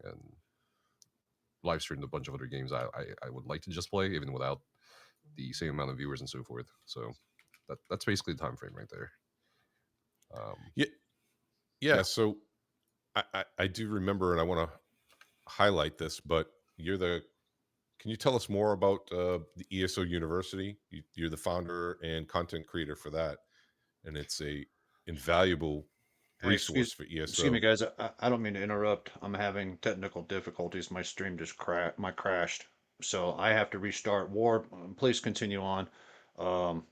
and live streamed a bunch of other games I would like to just play even without the same amount of viewers and so forth. So that's basically the time frame right there. Um, Yeah, yeah. yeah. So I do remember, and I want to highlight this, but you're the can you tell us more about the ESO University? You're the founder and content creator for that, and it's a invaluable Hey, resource for excuse me, ESO. guys. I don't mean to interrupt. I'm having technical difficulties. My stream just crashed, so I have to restart. War, please continue on. Um,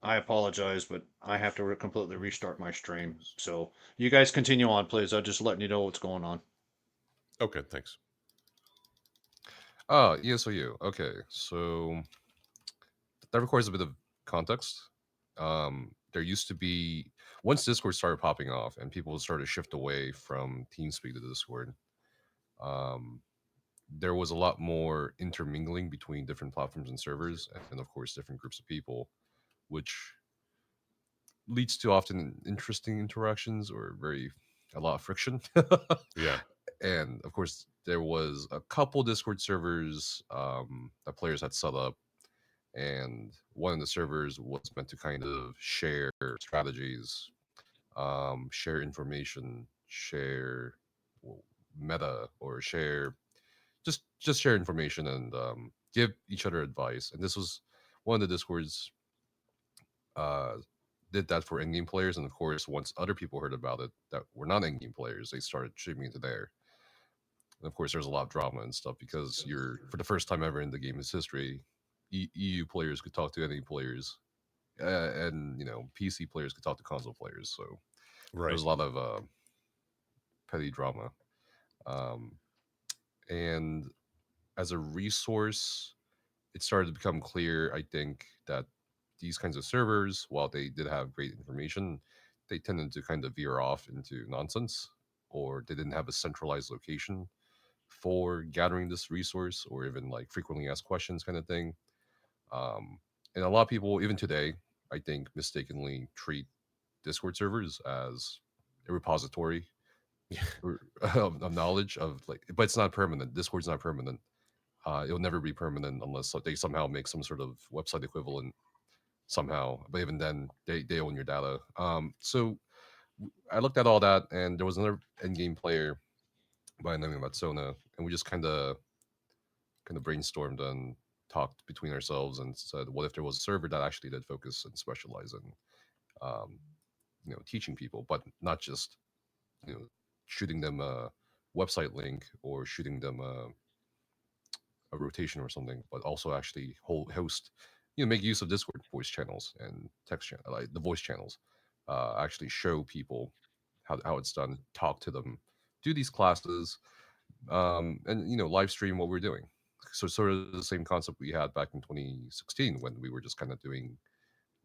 I apologize, but I have to completely restart my stream. So you guys continue on, please. I'm just letting you know what's going on. Okay, thanks. ESOU. Okay, so that requires a bit of context. There used to be once Discord started popping off and people started to shift away from TeamSpeak to Discord. Um, there was a lot more intermingling between different platforms and servers, and of course, different groups of people, which leads to often interesting interactions or very a lot of friction. Yeah, And of course, there was a couple Discord servers that players had set up, and one of the servers was meant to kind of share strategies, share information, share well, meta, or share just share information and give each other advice. And this was one of the Discords uh, did that for in-game players, and of course, once other people heard about it that were not in-game players, they started streaming into there. And of course, there's a lot of drama and stuff because you're for the first time ever in the game's history, EU players could talk to any players, and PC players could talk to console players. So there right. was a lot of petty drama. Um, and as a resource, it started to become clear, I think, that these kinds of servers, while they did have great information, they tended to kind of veer off into nonsense, or they didn't have a centralized location for gathering this resource, or even like frequently asked questions kind of thing. Um, and a lot of people, even today, I think, mistakenly treat Discord servers as a repository of knowledge of like, but it's not permanent. Discord's not permanent. It'll never be permanent unless like, they somehow make some sort of website equivalent somehow. But even then, they own your data. So I looked at all that, and there was another end game player by the name of Matsona, and we just kind of brainstormed and talked between ourselves and said, what if there was a server that actually did focus and specialize in, um, teaching people, but not just you know shooting them a website link or shooting them a rotation or something, but also actually host, make use of Discord voice channels and text channel, like the voice channels, actually show people how it's done, talk to them, do these classes, and live stream what we're doing. So sort of the same concept we had back in 2016 when we were just kind of doing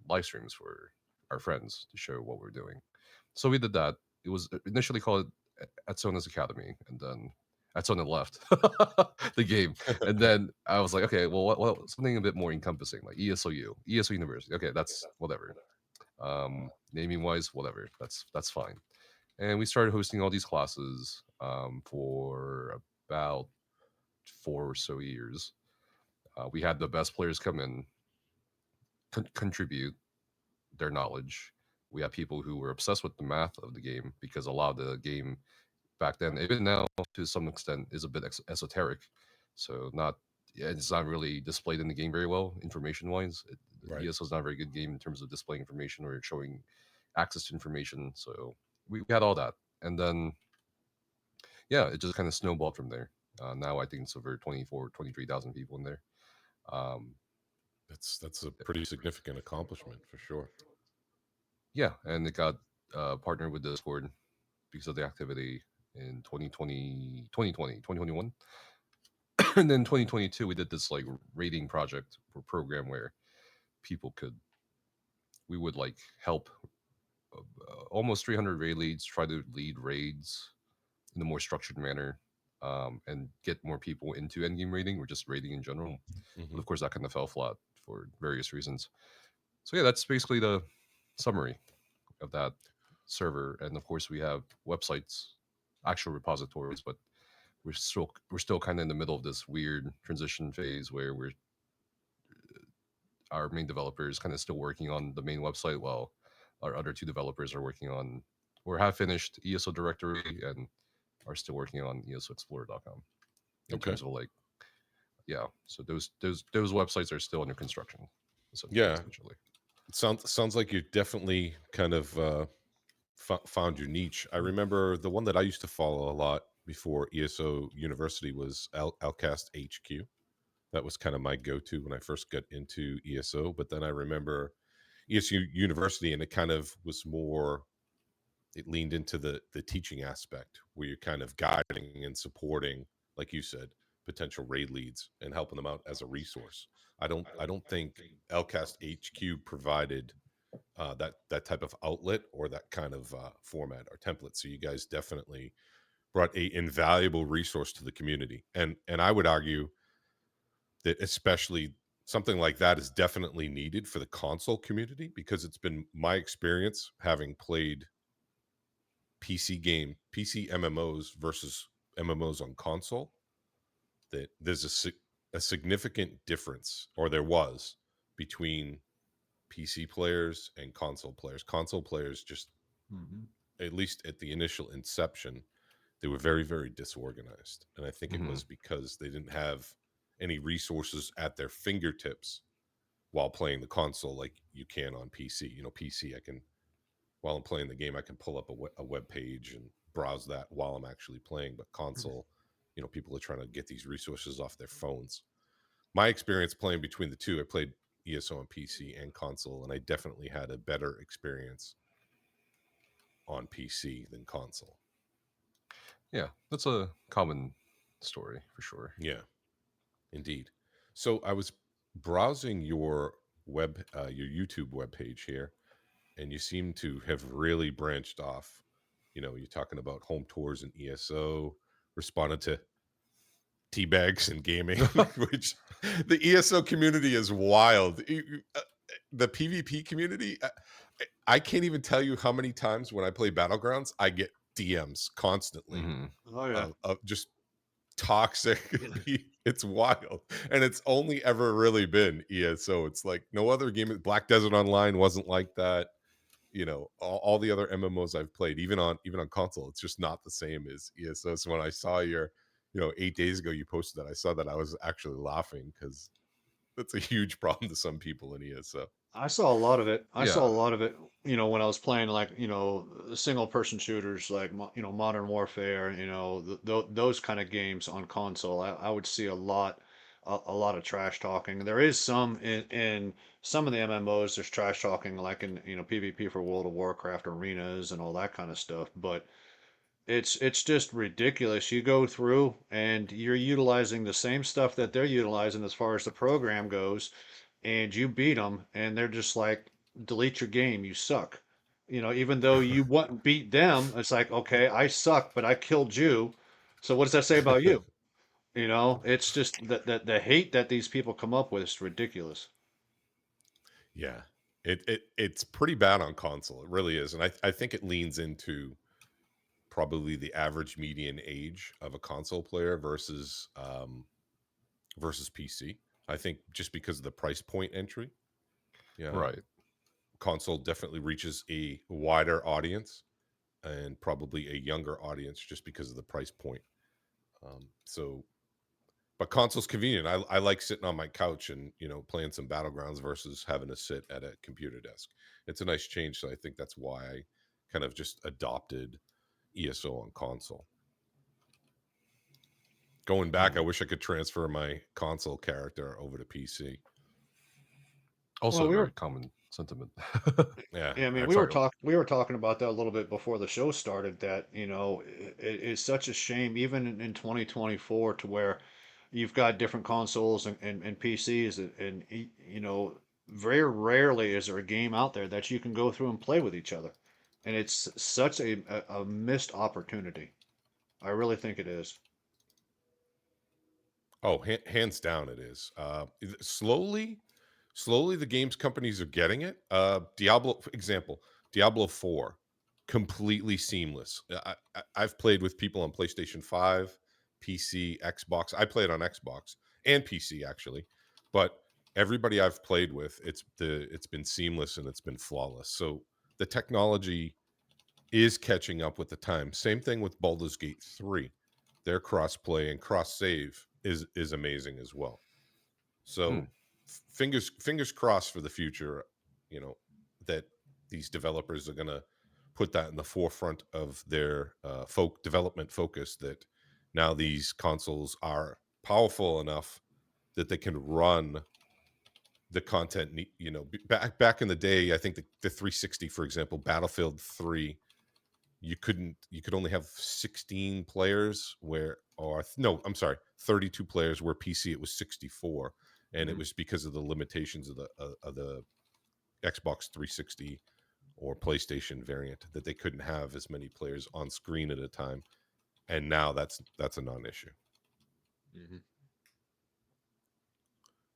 live streams for our friends to show what we're doing. So we did that. It was initially called Atsona's Academy, and then Atsona left the game, and then I was like, okay, well, something a bit more encompassing, like ESO University. Okay, that's whatever. Naming wise, whatever. That's fine. And we started hosting all these classes for about 4 or so years. We had the best players come in, contribute their knowledge. We had people who were obsessed with the math of the game because a lot of the game back then, even now to some extent, is a bit esoteric. So not it's not really displayed in the game very well, information wise. Right. ESO is not a very good game in terms of displaying information or showing access to information. So we had all that, and then yeah, it just kind of snowballed from there. Now I think it's over 23,000 people in there. Um, That's a pretty significant accomplishment for sure. yeah, and it got partnered with Discord because of the activity in 2021. And then 2022 we did this like rating project or program where people could we would like help almost 300 raid leads try to lead raids in a more structured manner, and get more people into endgame raiding or just raiding in general. But Hmm. of course that kind of fell flat for various reasons. So yeah, that's basically the summary of that server. And of course we have websites, actual repositories, but we're still kind of in the middle of this weird transition phase where our main developer is kind of still working on the main website while our other two developers are working on or have finished ESO directory and are still working on ESOexplorer.com in Okay. terms of like yeah. So those websites are still under construction, Yeah. essentially. Sounds like you definitely kind of found your niche. I remember the one that I used to follow a lot before ESO University was Alcast HQ. That was kind of my go-to when I first got into ESO. But then I remember ESU University, and it kind of was more. It leaned into the teaching aspect, where you're kind of guiding and supporting, like you said, potential raid leads and helping them out as a resource. I don't think LCAST HQ provided that type of outlet or that kind of format or template. So you guys definitely brought a invaluable resource to the community, and I would argue that especially something like that is definitely needed for the console community, because it's been my experience having played PC MMOs versus MMOs on console, that there's a significant difference, or there was, between PC players and console players. Console players just, Hmm. at least at the initial inception, they were very, very disorganized. And I think it Hmm. was because they didn't have any resources at their fingertips while playing the console like you can on PC. PC, I can, while I'm playing the game, I can pull up a web page and browse that while I'm actually playing. But console, people are trying to get these resources off their phones. My experience playing between the two, I played ESO on PC and console, and I definitely had a better experience on PC than console. Yeah, that's a common story for sure. Yeah, indeed. So I was browsing your YouTube webpage here, and you seem to have really branched off. You're talking about home tours and ESO, responded to teabags and gaming, which the ESO community is wild. The PvP community, I can't even tell you how many times when I play Battlegrounds, I get DMs constantly Hmm. Oh yeah. of just toxic. It's wild. And it's only ever really been ESO. It's like no other game. Black Desert Online wasn't like that. All the other MMOs I've played, even on console, it's just not the same as ESO. So when I saw your 8 days ago you posted that, I saw that, I was actually laughing, because that's a huge problem to some people in ESO. I saw a lot of it. I saw Yeah. a lot of it, when I was playing like, single person shooters like, Modern Warfare, those kind of games on console. I would see a lot of trash talking. There is some in some of the MMOs, there's trash talking like in, PvP for World of Warcraft arenas and all that kind of stuff, but it's just ridiculous. You go through and you're utilizing the same stuff that they're utilizing as far as the program goes, and you beat them, and they're just like, delete your game, you suck. Even though you want beat them, it's like, okay, I suck, but I killed you. So what does that say about you? It's just the hate that these people come up with is ridiculous. Yeah, it's pretty bad on console. It really is, and I think it leans into probably the average median age of a console player versus PC. I think just because of the price point entry, yeah, Right. console definitely reaches a wider audience and probably a younger audience just because of the price point. So, but console's convenient. I like sitting on my couch and playing some Battlegrounds versus having to sit at a computer desk. It's a nice change, so I think that's why I kind of just adopted ESO on console. Going back, I Mhm. wish I could transfer my console character over to PC. Also Well, a we very were common sentiment. Yeah, Yeah, I mean, I'm sorry. we were talking about that a little bit before the show started. That it's such a shame, even in 2024, to where you've got different consoles and PCs, very rarely is there a game out there that you can go through and play with each other, and it's such a missed opportunity. I really think it is. Oh, hands down, it is. Slowly, the games companies are getting it. Diablo, for example, Diablo 4, completely seamless. I've played with people on PlayStation 5 PC, Xbox. I play it on Xbox and PC actually, but everybody I've played with, it's been seamless and it's been flawless. So the technology is catching up with the time. Same thing with Baldur's Gate 3. Their cross-play and cross-save is amazing as well. Hmm. So fingers crossed for the future, you know, that these developers are going to put that in the forefront of their development focus, that now these consoles are powerful enough that they can run the content. Back in the day, I think the 360, for example, Battlefield 3, you could only have 16 players, where, or no, I'm sorry, 32 players, where PC it was 64, and it Hmm. was because of the limitations of the Xbox 360 or PlayStation variant, that they couldn't have as many players on screen at a time. And now that's a non-issue. Hmm.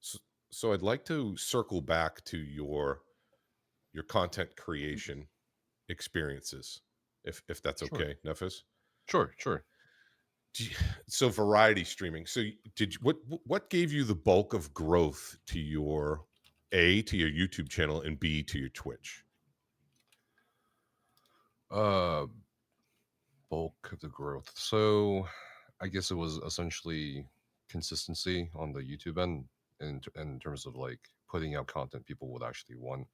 So, so I'd like to circle back to your content creation experiences, if that's Sure. okay, Nefas. Sure. Sure. Do you- So variety streaming. So did you, what gave you the bulk of growth to your to your YouTube channel, and B, to your Twitch? Uh, Bulk of the growth. So, I guess it was essentially consistency on the YouTube end, in terms of like putting out content people would actually want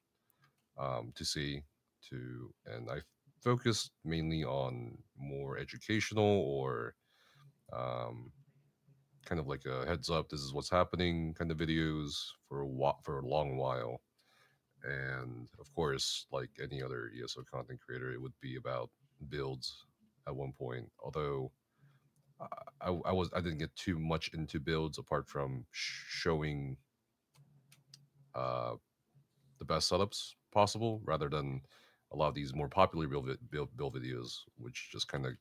to see. And I focused mainly on more educational or um, kind of like a heads up, this is what's happening kind of videos for a long while. And of course, like any other ESO content creator, it would be about builds at one point. Although I didn't get too much into builds apart from showing uh, the best setups possible, rather than a lot of these more popular build videos, which just kind of,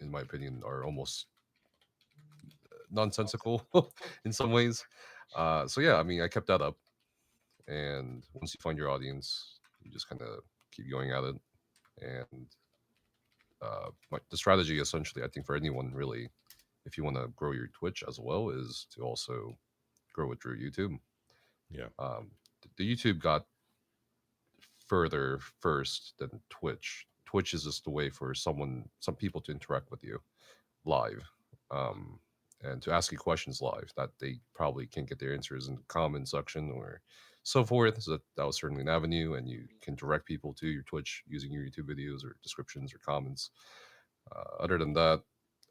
in my opinion, are almost nonsensical in some ways. So yeah, I mean, I kept that up, and once you find your audience, you just kind of keep going at it. And the strategy, essentially, I think for anyone really, if you want to grow your Twitch as well, is to also grow it through YouTube. Yeah. Um, the YouTube got further first than Twitch. Twitch is just a way for some people to interact with you live, um, and to ask you questions live that they probably can't get their answers in the comment section or so forth. So that was certainly an avenue, and you can direct people to your Twitch using your YouTube videos or descriptions or comments. Other than that,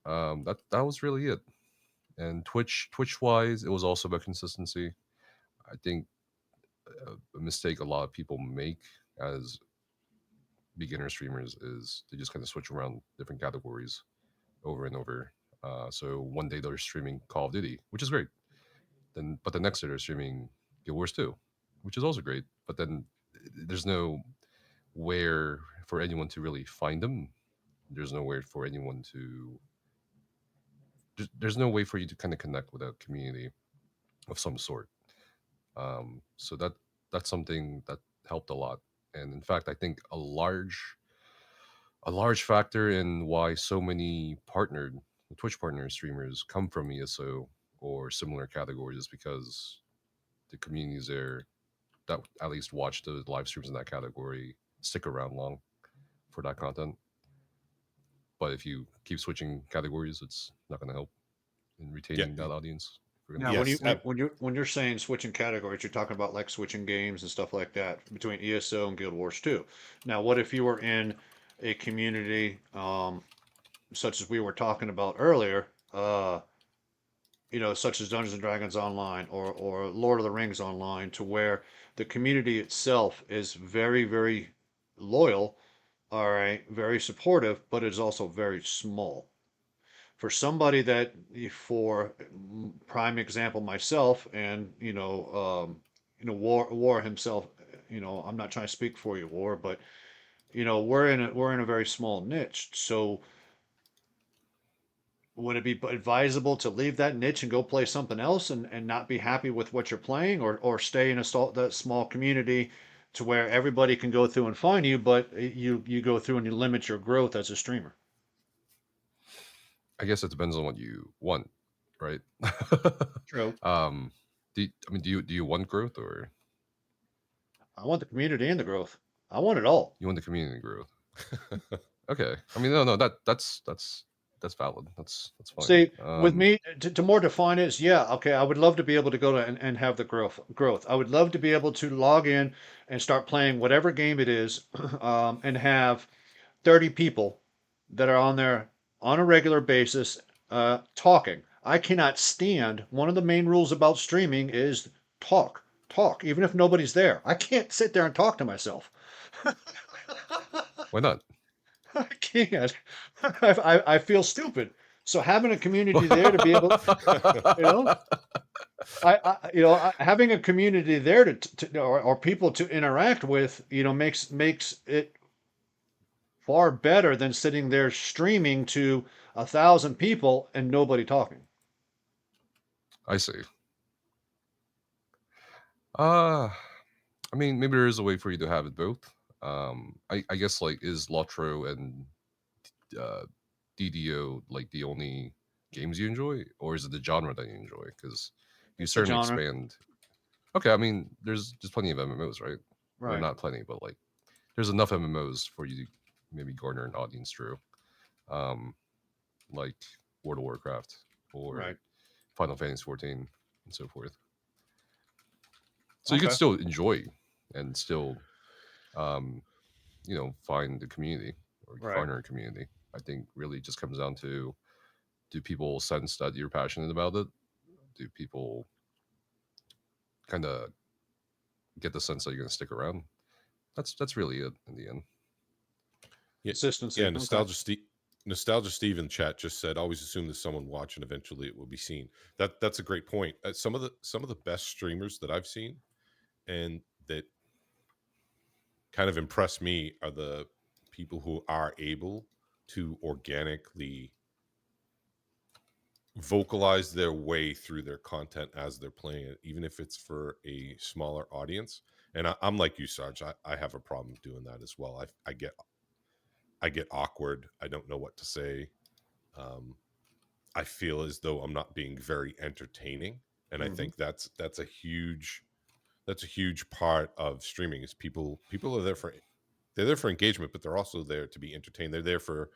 that was really it. And Twitch wise, it was also about consistency. I think a mistake a lot of people make as beginner streamers is they just kind of switch around different categories over and over. So one day they're streaming Call of Duty, which is great. But the next day they're streaming Guild Wars 2, which is also great. But then there's no where for anyone to really find them. There's nowhere for anyone to. There's no way for you to kind of connect with a community of some sort. So that's something that helped a lot. And in fact, I think a large factor in why so many partnered Twitch partner streamers come from ESO or similar categories is because the communities there that at least watch the live streams in that category stick around long for that content. But if you keep switching categories, it's not going to help in Yeah. retaining that audience. If we're going to Now, keep Yes. the same. when you're saying switching categories, you're talking about like switching games and stuff like that between ESO and Guild Wars 2. Now, what if you were in a community such as we were talking about earlier? Such as Dungeons and Dragons Online or Lord of the Rings Online, to where the community itself is very, very loyal, all right, very supportive, but it's also very small. For somebody that, for prime example, myself, and War himself, I'm not trying to speak for you, War, but we're in a very small niche, so would it be advisable to leave that niche and go play something else and not be happy with what you're playing, or stay in that small community to where everybody can go through and find you, but you go through and you limit your growth as a streamer? I guess it depends on what you want, right? True. um, do you want growth, or I want the community and the growth. I want it all. you want the community growth? Okay. I mean, no, that's valid. That's fine. See, with me, to more define it, is yeah, okay. I would love to be able to go to and have the growth. I would love to be able to log in and start playing whatever game it is, and have 30 people that are on there on a regular basis, talking. I cannot stand, one of the main rules about streaming is talk, even if nobody's there. I can't sit there and talk to myself. Why not? I can't. I feel stupid. So having a community there to be able, you know, having a community there or people to interact with, makes it far better than sitting there streaming to 1,000 people and nobody talking. I see. Uh I mean, maybe there is a way for you to have it both. I guess like is Lotro and uh, DDO like the only games you enjoy, or is it the genre that you enjoy? Because you It's the certainly genre, expand. Okay, I mean, there's plenty of MMOs, right? Or right? not plenty, but like there's enough MMOs for you to maybe garner an audience through, um, like World of Warcraft or Right. Final Fantasy 14 and so forth. So you could Okay. still enjoy and still, um, find the community or Right. garner a community. I think really just comes down to, do people sense that you're passionate about it? Do people kind of get the sense that you're going to stick around? That's really it in the end. Yeah, Consistency. yeah. Okay. Nostalgia Steve in chat just said, "Always assume there's someone watching. Eventually, it will be seen." That's a great point. Some of the best streamers that I've seen and that kind of impress me are the people who are able to organically vocalize their way through their content as they're playing it, even if it's for a smaller audience. And I'm like you, Sarge. I have a problem doing that as well. I get awkward. I don't know what to say. Um, I feel as though I'm not being very entertaining, and I Hmm. think that's a huge part of streaming. Is people are there for, they're there for engagement, but they're also there to be entertained. They're there for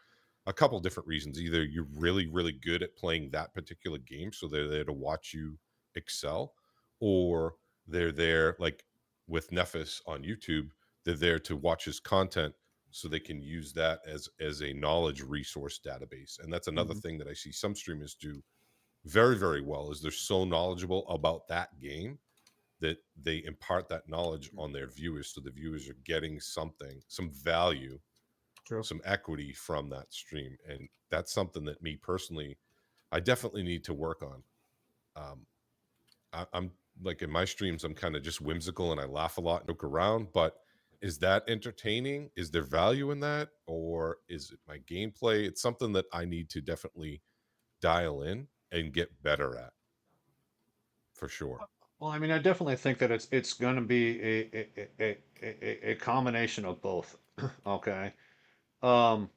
a couple different reasons. Either you're really, really good at playing that particular game, so they're there to watch you excel, or they're there, like with Nefas on YouTube, they're there to watch his content so they can use that as a knowledge resource database. And that's another Hmm. thing that I see some streamers do very, very well, is they're so knowledgeable about that game that they impart that knowledge on their viewers, so the viewers are getting something, some value, True. some equity from that stream. And that's something that me personally, I definitely need to work on. um, I'm like, in my streams, I'm kind of just whimsical and I laugh a lot and joke around, but is that entertaining? Is there value in that, or is it my gameplay? It's something that I need to definitely dial in and get better at, for sure. Well, I mean, I definitely think that it's going to be a combination of both. Okay. Um,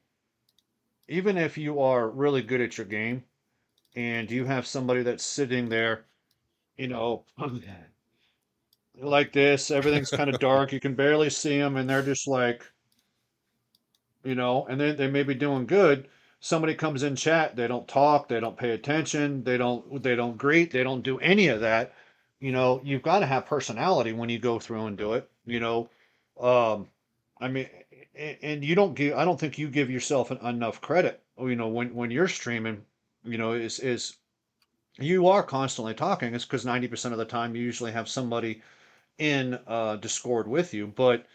Even if you are really good at your game and you have somebody that's sitting there, you know, like this, everything's kind of dark, you can barely see them, and they're just like, and then they may be doing good. Somebody comes in chat, they don't talk, they don't pay attention, they don't greet, they don't do any of that. You've got to have personality when you go through and do it. Um, I mean, and you don't give. I don't think you give yourself enough credit. When you're streaming, is you are constantly talking. It's because 90% of the time you usually have somebody in Discord with you, but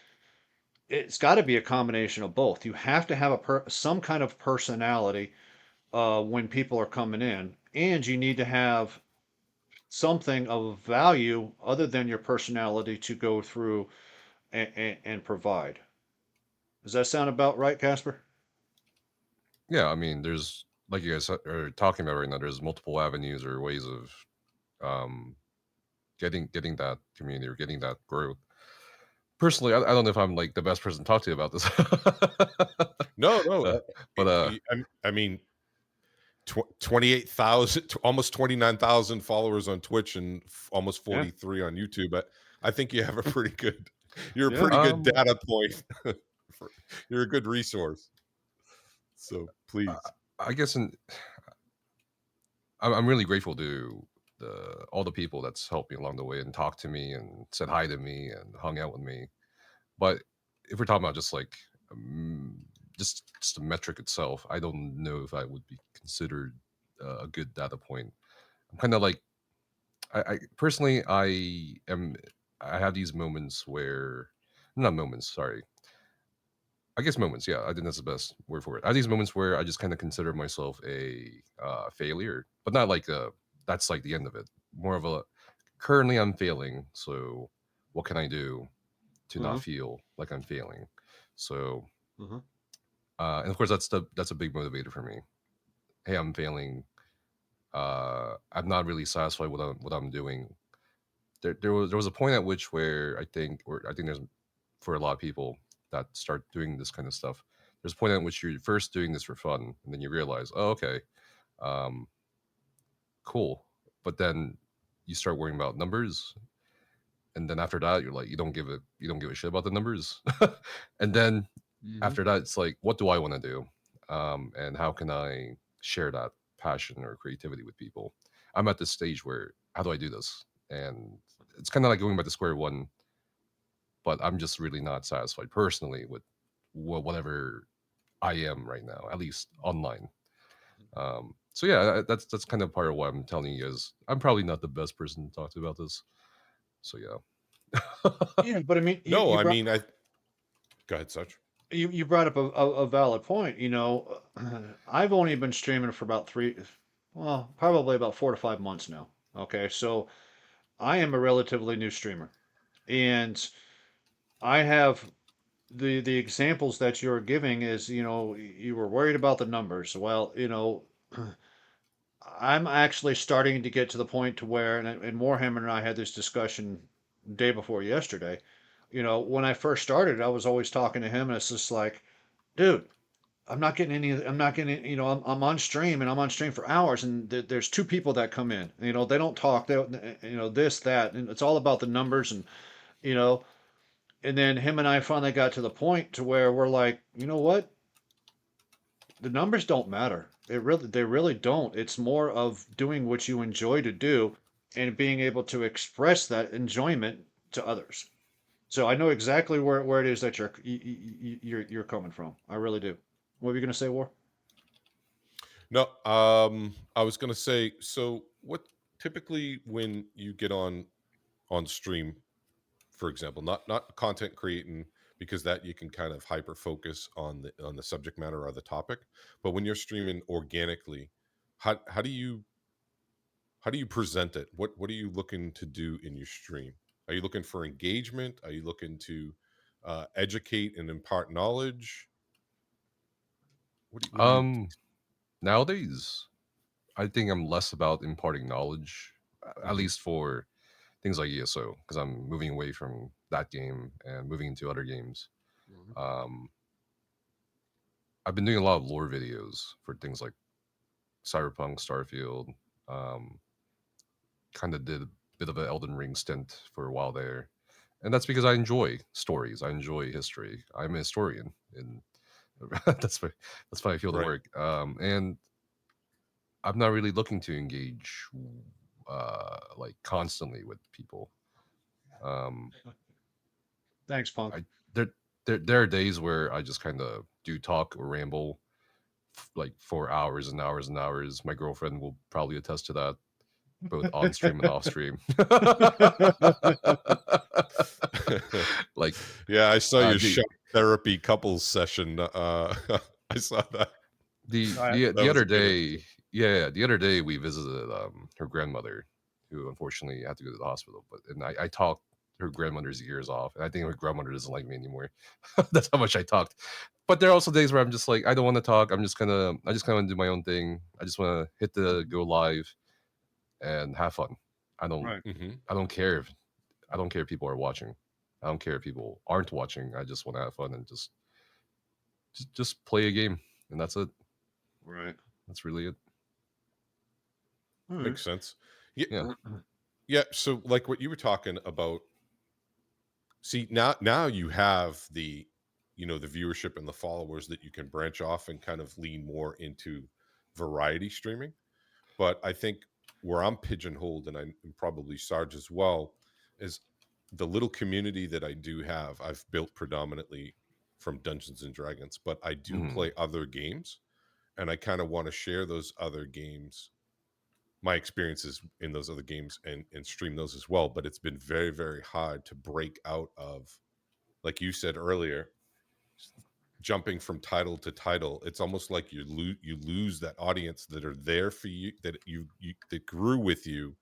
it's got to be a combination of both. You have to have some kind of personality when people are coming in, and you need to have something of value other than your personality to go through and provide. Does that sound about right, Casper? Yeah, I mean, there's, like you guys are talking about right now, there's multiple avenues or ways of um, getting that community or getting that growth. Personally, I don't know if I'm like the best person to talk to you about this, No, no. but I mean, 28,000, almost 29,000 followers on Twitch and almost Yeah. 43 on YouTube. I think you have a pretty good, you're a Yeah. pretty good Um, data point. You're a good resource. So I, please. I guess I'm really grateful to all the people that's helped me along the way and talked to me and said hi to me and hung out with me. But if we're talking about just like um, just the metric itself, I don't know if I would be considered a good data point. I'm kind of like I personally I have these moments where not moments, sorry. I guess moments, yeah. I think that's the best word for it. I have these moments where I just kind of consider myself a failure, but not like that's like the end of it. More of a currently I'm failing, so what can I do to not Uh-huh. feel like I'm failing? So, Uh-huh. and of course that's a big motivator for me. Hey, I'm failing. I'm not really satisfied with what I'm doing. There was a point at which where I think there's for a lot of people that start doing this kind of stuff. There's a point at which you're first doing this for fun, and then you realize, oh, okay, um, cool. But then you start worrying about numbers, and then after that, you're like, you don't give a shit about the numbers, and then Mm-hmm. after that, it's like, what do I want to do, and how can I share that passion or creativity with people? I'm at this stage where how do I do this? And it's kind of like going back to square one, but I'm just really not satisfied personally with whatever I am right now, at least online. So yeah, that's kind of part of why I'm telling you guys. I'm probably not the best person to talk to about this. So yeah. Yeah, but I mean, No, I mean, go ahead, Such. you brought up a valid point. I've only been streaming for about well, probably about 4 to 5 months now. Okay, so I am a relatively new streamer, and I have the examples that you're giving is, you were worried about the numbers. Well, I'm actually starting to get to the point to where, and Warhammer and I had this discussion day before yesterday. When I first started, I was always talking to him, and it's just like, dude, I'm not getting any, I'm on stream and I'm on stream for hours, and there's two people that come in. They don't talk. They don't, this, that, and it's all about the numbers, you know, and then him and I finally got to the point to where we're like, you know what? The numbers don't matter. They really don't. It's more of doing what you enjoy to do and being able to express that enjoyment to others. So I know exactly where it is that you're coming from. I really do. What were you gonna say, War? No, I was gonna say, so what typically when you get on stream, for example, not content creating, because that you can kind of hyper focus on the subject matter or the topic, but when you're streaming organically, how do you present it? What are you looking to do in your stream? Are you looking for engagement? Are you looking to educate and impart knowledge? What do you um, Nowadays, I think I'm less about imparting knowledge, at Mhm. least for things like ESO, because I'm moving away from that game and moving into other games. Mhm. Um, I've been doing a lot of lore videos for things like Cyberpunk, Starfield. Um, Kind of did a bit of an Elden Ring stint for a while there, and that's because I enjoy stories. I enjoy history. I'm a historian, and that's why I feel the Right. work. And I'm not really looking to engage like constantly with people. Um, Thanks, Punk. I there, there are days where I just kind of do talk or ramble like for hours and hours and hours. My girlfriend will probably attest to that, both on stream and off stream. Like Yeah, I saw your the shop therapy couples session. I saw that. I, That the was other a good day, episode. yeah, the other day we visited her grandmother, who unfortunately had to go to the hospital. But and I talked her grandmother's ears off, and I think her grandmother doesn't like me anymore. That's how much I talked. But there are also days where I'm just like, I don't want to talk. I just kind of do my own thing. I just want to hit the go live and have fun. I don't, right, Mhm. I don't care if I don't care if people are watching. I don't care if people aren't watching. I just want to have fun and just play a game, and that's it. right. That's really it. All right. Makes sense. Yeah, Yeah. yeah. So, like what you were talking about, see now you have the the viewership and the followers that you can branch off and kind of lean more into variety streaming. But I think where I'm pigeonholed, and I'm probably Sarge as well, is the little community that I do have. I've built predominantly from Dungeons and Dragons, but I do Mhm. play other games, and I kind of want to share those other games, my experiences in those other games, and stream those as well. But it's been very, very hard to break out of, like you said earlier, jumping from title to title. It's almost like you lose that audience that are there for you, that you that grew with you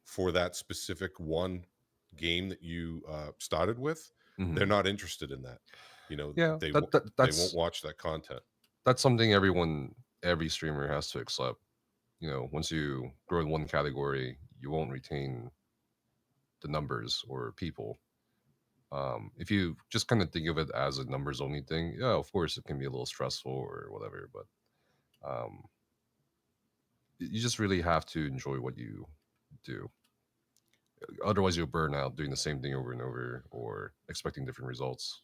for that specific one game that you started with. They're Mhm. not interested in that. Yeah, They won't watch that content. that's something every streamer has to accept. Once you grow in one category, you won't retain the numbers or people. If you just kind of think of it as a numbers only thing, yeah, of course it can be a little stressful or whatever, but um, you just really have to enjoy what you do. Otherwise, you'll burn out doing the same thing over and over or expecting different results.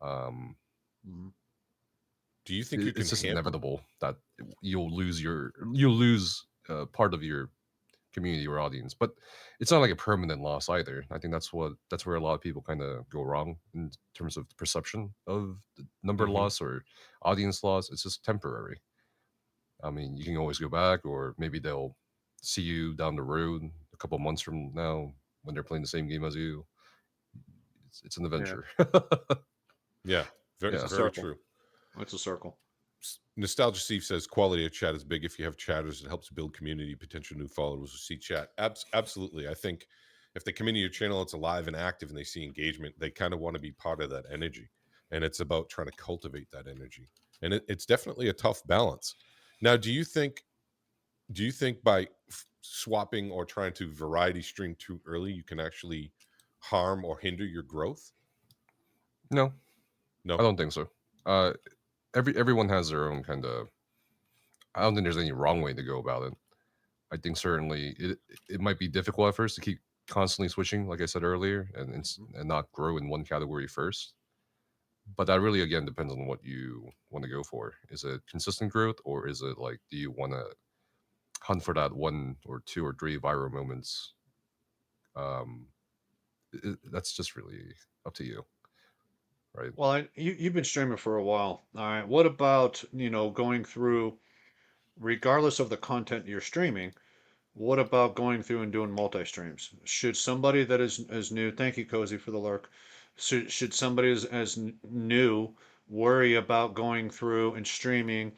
Um, Mhm. Do you think you it's can just handle? inevitable that you'll lose part of your community or audience, but it's not like a permanent loss either. I think that's where a lot of people kind of go wrong in terms of the perception of the number Hmm. loss or audience loss. It's just temporary. I mean, you can always go back, or maybe they'll see you down the road a couple months from now when they're playing the same game as you. It's an Yeah. adventure. Yeah, very It's a Yeah. very circle. true. It's a circle. Nostalgia Steve says quality of chat is big. If you have chatters, it helps build community. Potential new followers will see chat. Absolutely. I think if they come into your channel, it's alive and active, and they see engagement, they kind of want to be part of that energy. And it's about trying to cultivate that energy. And it's definitely a tough balance. Now, do you think by swapping or trying to variety stream too early, you can actually harm or hinder your growth? No, I No. don't think so. Uh, everyone has their own kind of. I don't think there's any wrong way to go about it. I think certainly it might be difficult at first to keep constantly switching, like I said earlier, and not grow in one category first. But that really again depends on what you want to go for. Is it consistent growth, or is it like do you want to hunt for that one or two or three viral moments? Um, that's just really up to you, right? Well, you've been streaming for a while. All right. What about, going through, regardless of the content you're streaming, what about going through and doing multi-streams? Should somebody that is new, thank you, Cozy, for the lurk. Should somebody as new worry about going through and streaming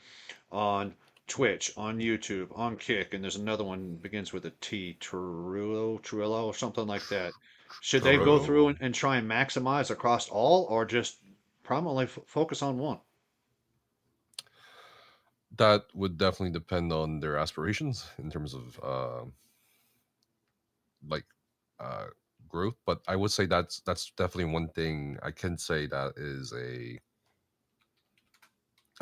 on Twitch, on YouTube, on Kick, and there's another one begins with a T, Trullo, or something like that. Should they go True. through and try and maximize across all, or just prominently focus on one? That would definitely depend on their aspirations in terms of like uh, growth. But I would say that's definitely one thing I can say that is a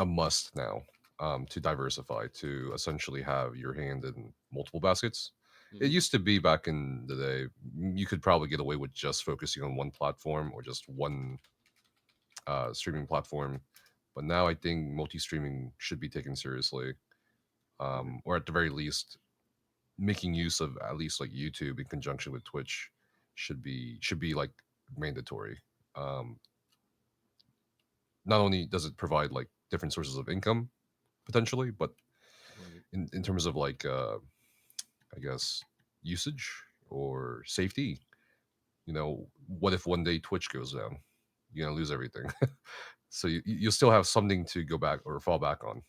must now, to diversify, to essentially have your hand in multiple baskets. It Mhm. used to be back in the day, you could probably get away with just focusing on one platform or just one streaming platform. But now I think multi streaming should be taken seriously, Right. or at the very least, making use of at least like YouTube in conjunction with Twitch should be like mandatory. Um, Not only does it provide like different sources of income potentially, but Right. in terms of like I guess usage or safety, what if one day Twitch goes down? You're gonna lose everything. So you'll still have something to go back or fall back on,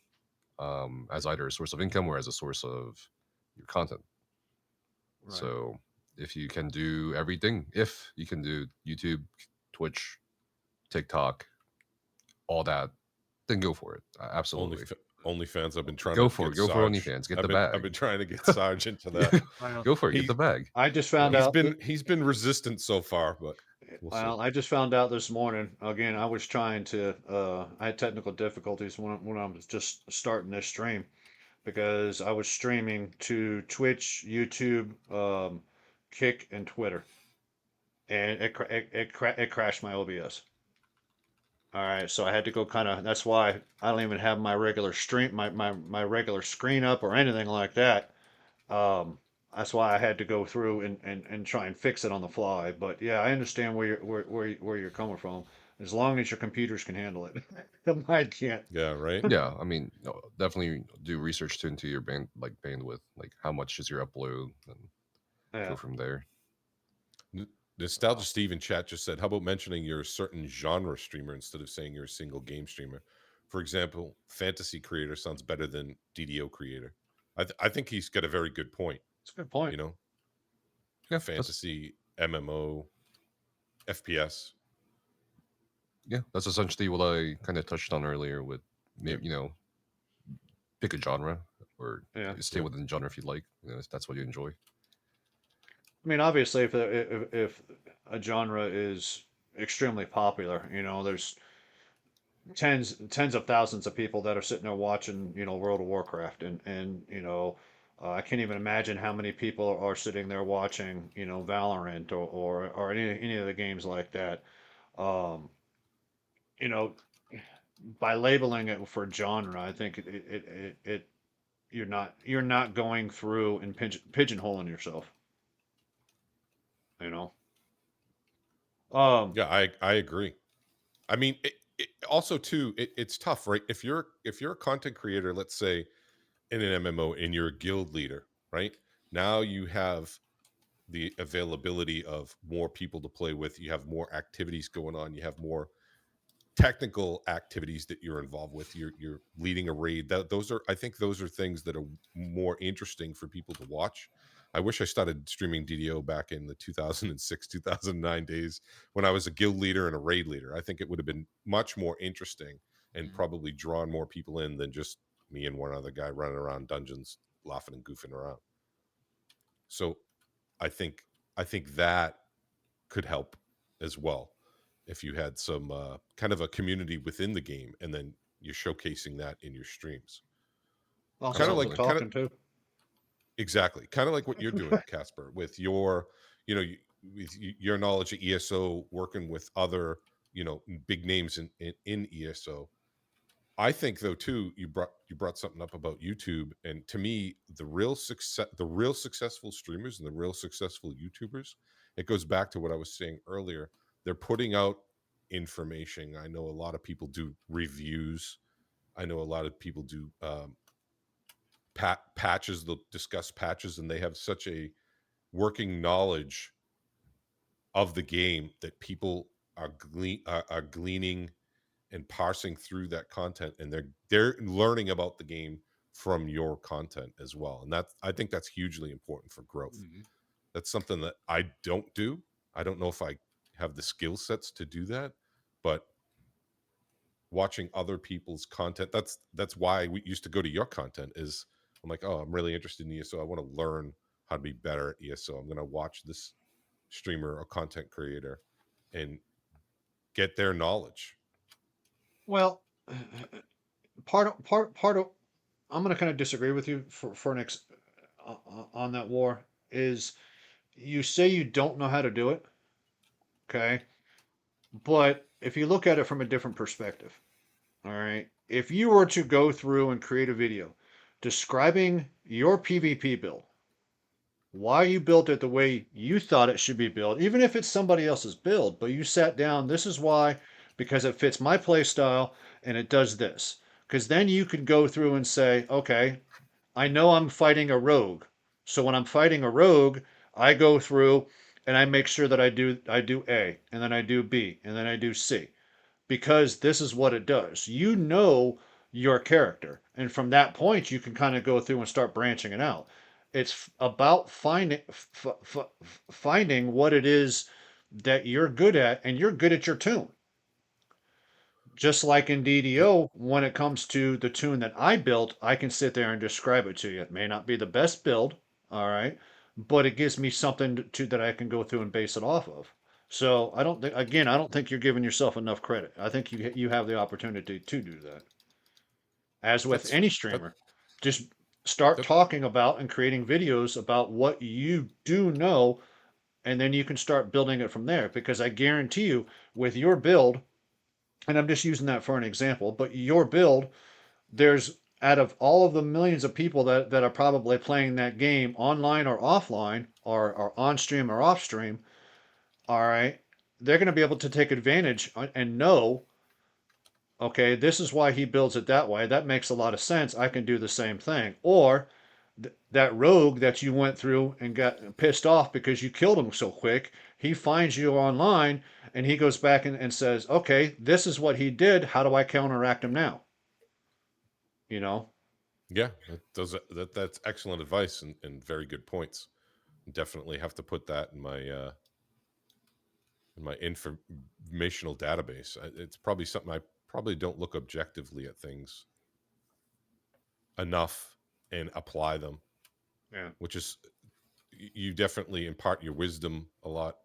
as either a source of income or as a source of your content. Right. So if you can do YouTube, Twitch, TikTok, all that, then go for it. Only Absolutely, OnlyFans. I've been trying to go for it. get Go for Sarge. OnlyFans. Get I've the been I've bag. been trying to get Sarge into that. Well, Go for it. Get the He bag. I just You found know, he's out. been he's been resistant so far, but we'll see. Well, I just found out this morning. Again, I was trying to. I had technical difficulties when I was just starting this stream. because I was streaming to Twitch, YouTube, Kick, and Twitter, and it crashed my OBS. All right, so I had to go kind of. That's why I don't even have my regular stream, my regular screen up or anything like that. Um, that's why I had to go through and try and fix it on the fly. But yeah, I understand where you're coming from. As long as your computers can handle it, mine can't. Yeah, right. Yeah, I mean, no, definitely do research to into your bandwidth, like how much is your upload, and go Yeah. from there. Nostalgia Steve in chat just said, "How about mentioning you're a certain genre streamer instead of saying you're a single game streamer? For example, fantasy creator sounds better than DDO creator." I think he's got a very good point. It's a good point. You know, Yeah, fantasy, MMO, FPS. that's essentially what I kind of touched on earlier. With Yeah, maybe pick a genre or Yeah. stay yeah, within the genre if you like. If that's what you enjoy. I mean, obviously, if a genre is extremely popular, there's tens of thousands of people that are sitting there watching, World of Warcraft, and I can't even imagine how many people are sitting there watching, Valorant or any of the games like that. Um, you know, by labeling it for genre, I think it you're not going through and pigeonholing yourself. You know. Um, yeah. I agree. I mean, also too, it's tough, right? If you're a content creator, let's say in an MMO, and you're a guild leader, right? Now you have the availability of more people to play with. You have more activities going on. You have more technical activities that you're involved with. You're leading a raid. Those are, I think those are things that are more interesting for people to watch. I wish I started streaming DDO back in the 2006 2009 days when I was a guild leader and a raid leader. I think it would have been much more interesting and probably drawn more people in than just me and one other guy running around dungeons laughing and goofing around. So I think I think that could help as well if you had some kind of a community within the game, and then you're showcasing that in your streams. Kind also of the like Absolutely. kind of talking too. exactly, kind of like what you're doing, Casper, with your you know your knowledge of ESO, working with other big names in ESO. I think though too, you brought something up about YouTube, and to me, the real successful streamers and the real successful YouTubers, it goes back to what I was saying earlier. They're putting out information. I know a lot of people do reviews. I know a lot of people do patches. They'll discuss patches, and they have such a working knowledge of the game that people are gleaning and parsing through that content, and they're learning about the game from your content as well, and that's, I think that's hugely important for growth. Mhm. That's something that I don't do. I don't know if I have the skill sets to do that, but watching other people's content, that's why we used to go to your content. Is I'm like, oh, I'm really interested in ESO, I want to learn how to be better at ESO, I'm going to watch this streamer or content creator and get their knowledge. Well, part of I'm going to kind of disagree with you for next on that war is you say you don't know how to do it, okay? But if you look at it from a different perspective, all right, if you were to go through and create a video describing your PvP build, why you built it the way you thought it should be built, even if it's somebody else's build, but you sat down, this is why, because it fits my play style and it does this. Because then you could go through and say, okay, I know I'm fighting a rogue. So when I'm fighting a rogue, I go through and I make sure that I do A, and then I do B, and then I do C, because this is what it does. You know your character, and from that point, you can kind of go through and start branching it out. It's about finding what it is that you're good at, and you're good at your tune. Just like in Yeah, DDO, when it comes to the tune that I built, I can sit there and describe it to you. It may not be the best build, all right, but it gives me something to that I can go through and base it off of. So I don't think you're giving yourself enough credit. I think you have the opportunity to do that, as with that's any that streamer. Just Start That, talking about and creating videos about what you do know, and then you can start building it from there. Because I guarantee you, with your build, and I'm just using that for an example, but your build, there's out of all of the millions of people that are probably playing that game online or offline or on stream or off stream, all right, they're going to be able to take advantage and know, okay, this is why he builds it that way. That makes a lot of sense. I can do the same thing. Or that rogue that you went through and got pissed off because you killed him so quick, he finds you online and he goes back and says, okay, this is what he did. How do I counteract him now? You know? yeah, that's excellent advice and very good points. Definitely have to put that in my informational database. It's probably something I probably don't look objectively at things enough and apply them, Yeah. which is you definitely impart your wisdom a lot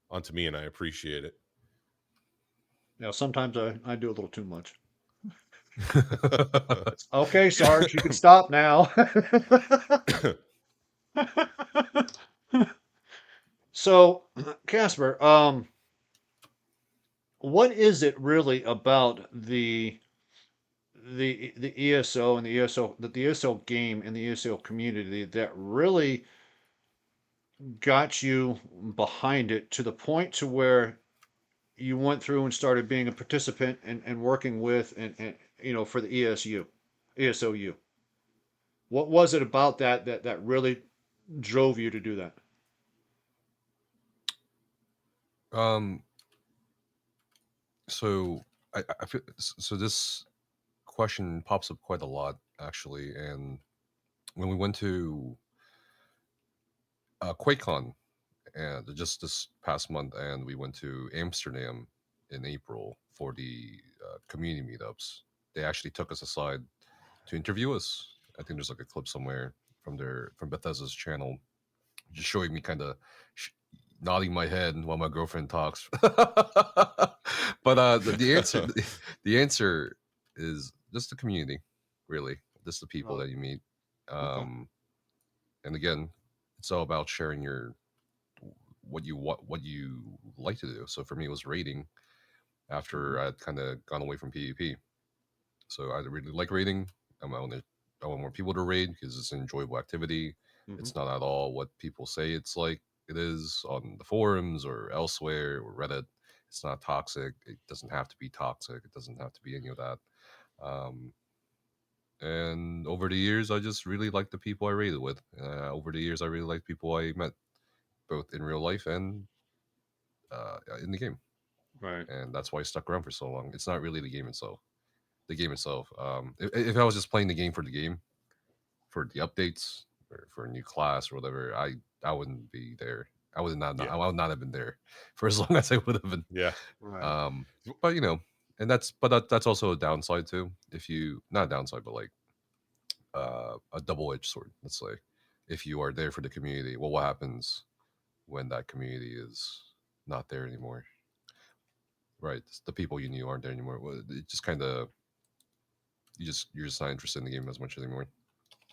onto me, and I appreciate Now, sometimes I do a little too much. it. Okay, Sarge, you can stop now. So, Casper, what is it really about the ESO and the ESO game and the ESO community that really got you behind it to the point to where you went through and started being a participant and working with and for the ESOU? What was it about that really drove you to do that? um so I feel so this question pops up quite a lot actually. And when we went to QuakeCon and just this past month, and we went to Amsterdam in April for the community meetups, they actually took us aside to interview us. I think there's like a clip somewhere from Bethesda's channel, just showing me kind of nodding my head while my girlfriend talks. But the answer is just the community, really, just the people Oh, that you meet. okay. Um, and again, it's all about sharing your what you like to do. So for me, it was raiding Mm-hmm. after I'd kind of gone away from PvP. So I really like raiding. I want more people to raid because it's an enjoyable activity. Mm-hmm. It's not at all what people say it's like it is on the forums or elsewhere or Reddit. It's not toxic. It doesn't have to be toxic. It doesn't have to be any of that. Um, and over the years, I just really like the people I raided with. Over the years, I really like people I met both in real life and in the game, Right. and that's why I stuck around for so long. It's not really the game itself. The game itself. If I was just playing the game for the game, for the updates or for a new class or whatever, I wouldn't be there. Yeah, I would not have been there for as long as I would have been. yeah, Right. Um, but and that's also a downside too. If you not a downside, but like a double edged sword. Let's say if you are there for the community, well, what happens when that community is not there anymore? Right, the people you knew aren't there anymore. Well, it just kind of you're just not interested in the game as much anymore.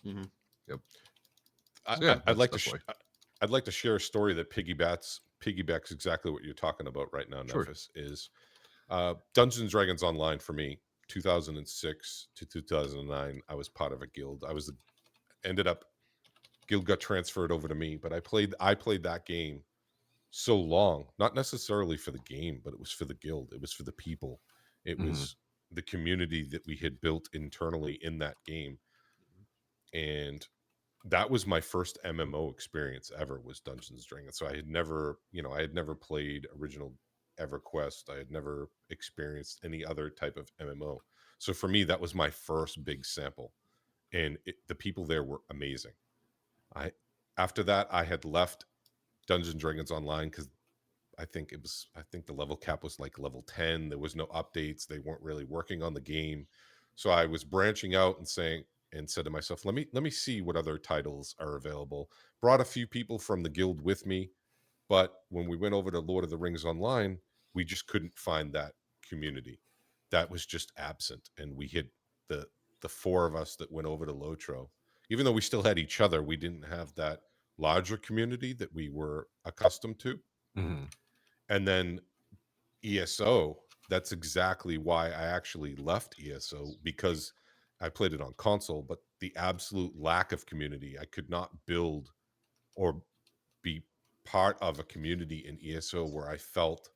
Mm-hmm. Yep. So yeah, I'd like to that's why. I'd like to share a story that piggybacks exactly what you're talking about right now. Sure. Nefas is Dungeons and Dragons Online for me. 2006 to 2009, I was part of a guild. Ended up guild got transferred over to me, but I played that game so long, not necessarily for the game, but it was for the guild. It was for the people. It Hmm. was the community that we had built internally in that game. And that was my first MMO experience ever, was Dungeons and Dragons. So I had never played original EverQuest. I had never experienced any other type of MMO. So for me, that was my first big sample, and the people there were amazing. I After that, I had left Dungeons and Dragons Online because I think the level cap was like level 10. There was no updates. They weren't really working on the game. So I was branching out and said to myself, let me see what other titles are available. Brought a few people from the guild with me, but when we went over to Lord of the Rings Online, we just couldn't find that community. That was just absent. And we hit the four of us that went over to Lotro even though we still had each other, we didn't have that larger community that we were accustomed to. Hmm. And then ESO, that's exactly why I actually left ESO, because I played it on console, but the absolute lack of community, I could not build or be part of a community in ESO where I felt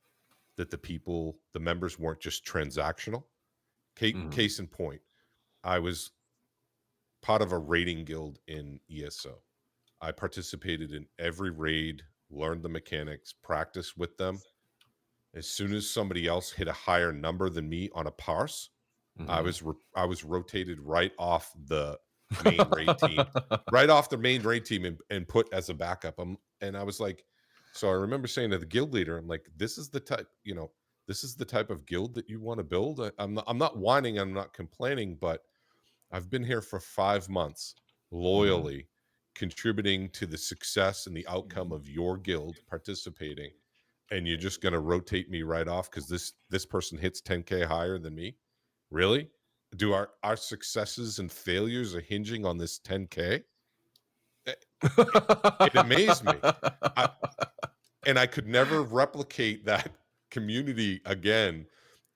that the members weren't just transactional. Hmm. Case in point, I was part of a raiding guild in ESO. I participated in every raid, learned the mechanics, practiced with them. As soon as somebody else hit a higher number than me on a parse, Hmm. I was rotated right off the main raid team, right off the main raid team, and put as a backup. And I was like, so I remember saying to the guild leader, I'm like, this is the type, this is the type of guild that you want to build. I'm not whining, I'm not complaining, but I've been here for 5 months, Hmm. loyally contributing to the success and the outcome of your guild, participating, and you're just going to rotate me right off because this person hits 10K higher than me. Really? Do our successes and failures are hinging on this 10K? It amazed me. I and I could never replicate that community again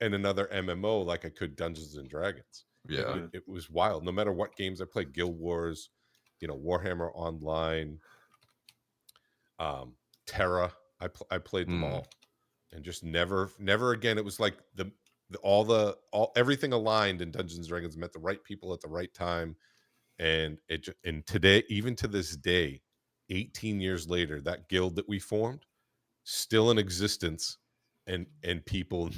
in another MMO like I could Dungeons and Dragons. Yeah. Yeah. It was wild. No matter what games I played, Guild Wars, Warhammer Online, um, Terra, I played them Mm. all, and just never again. It was like all everything aligned in Dungeons and Dragons, met the right people at the right time, and and today, even to this day, 18 years later, that guild that we formed still in existence, and people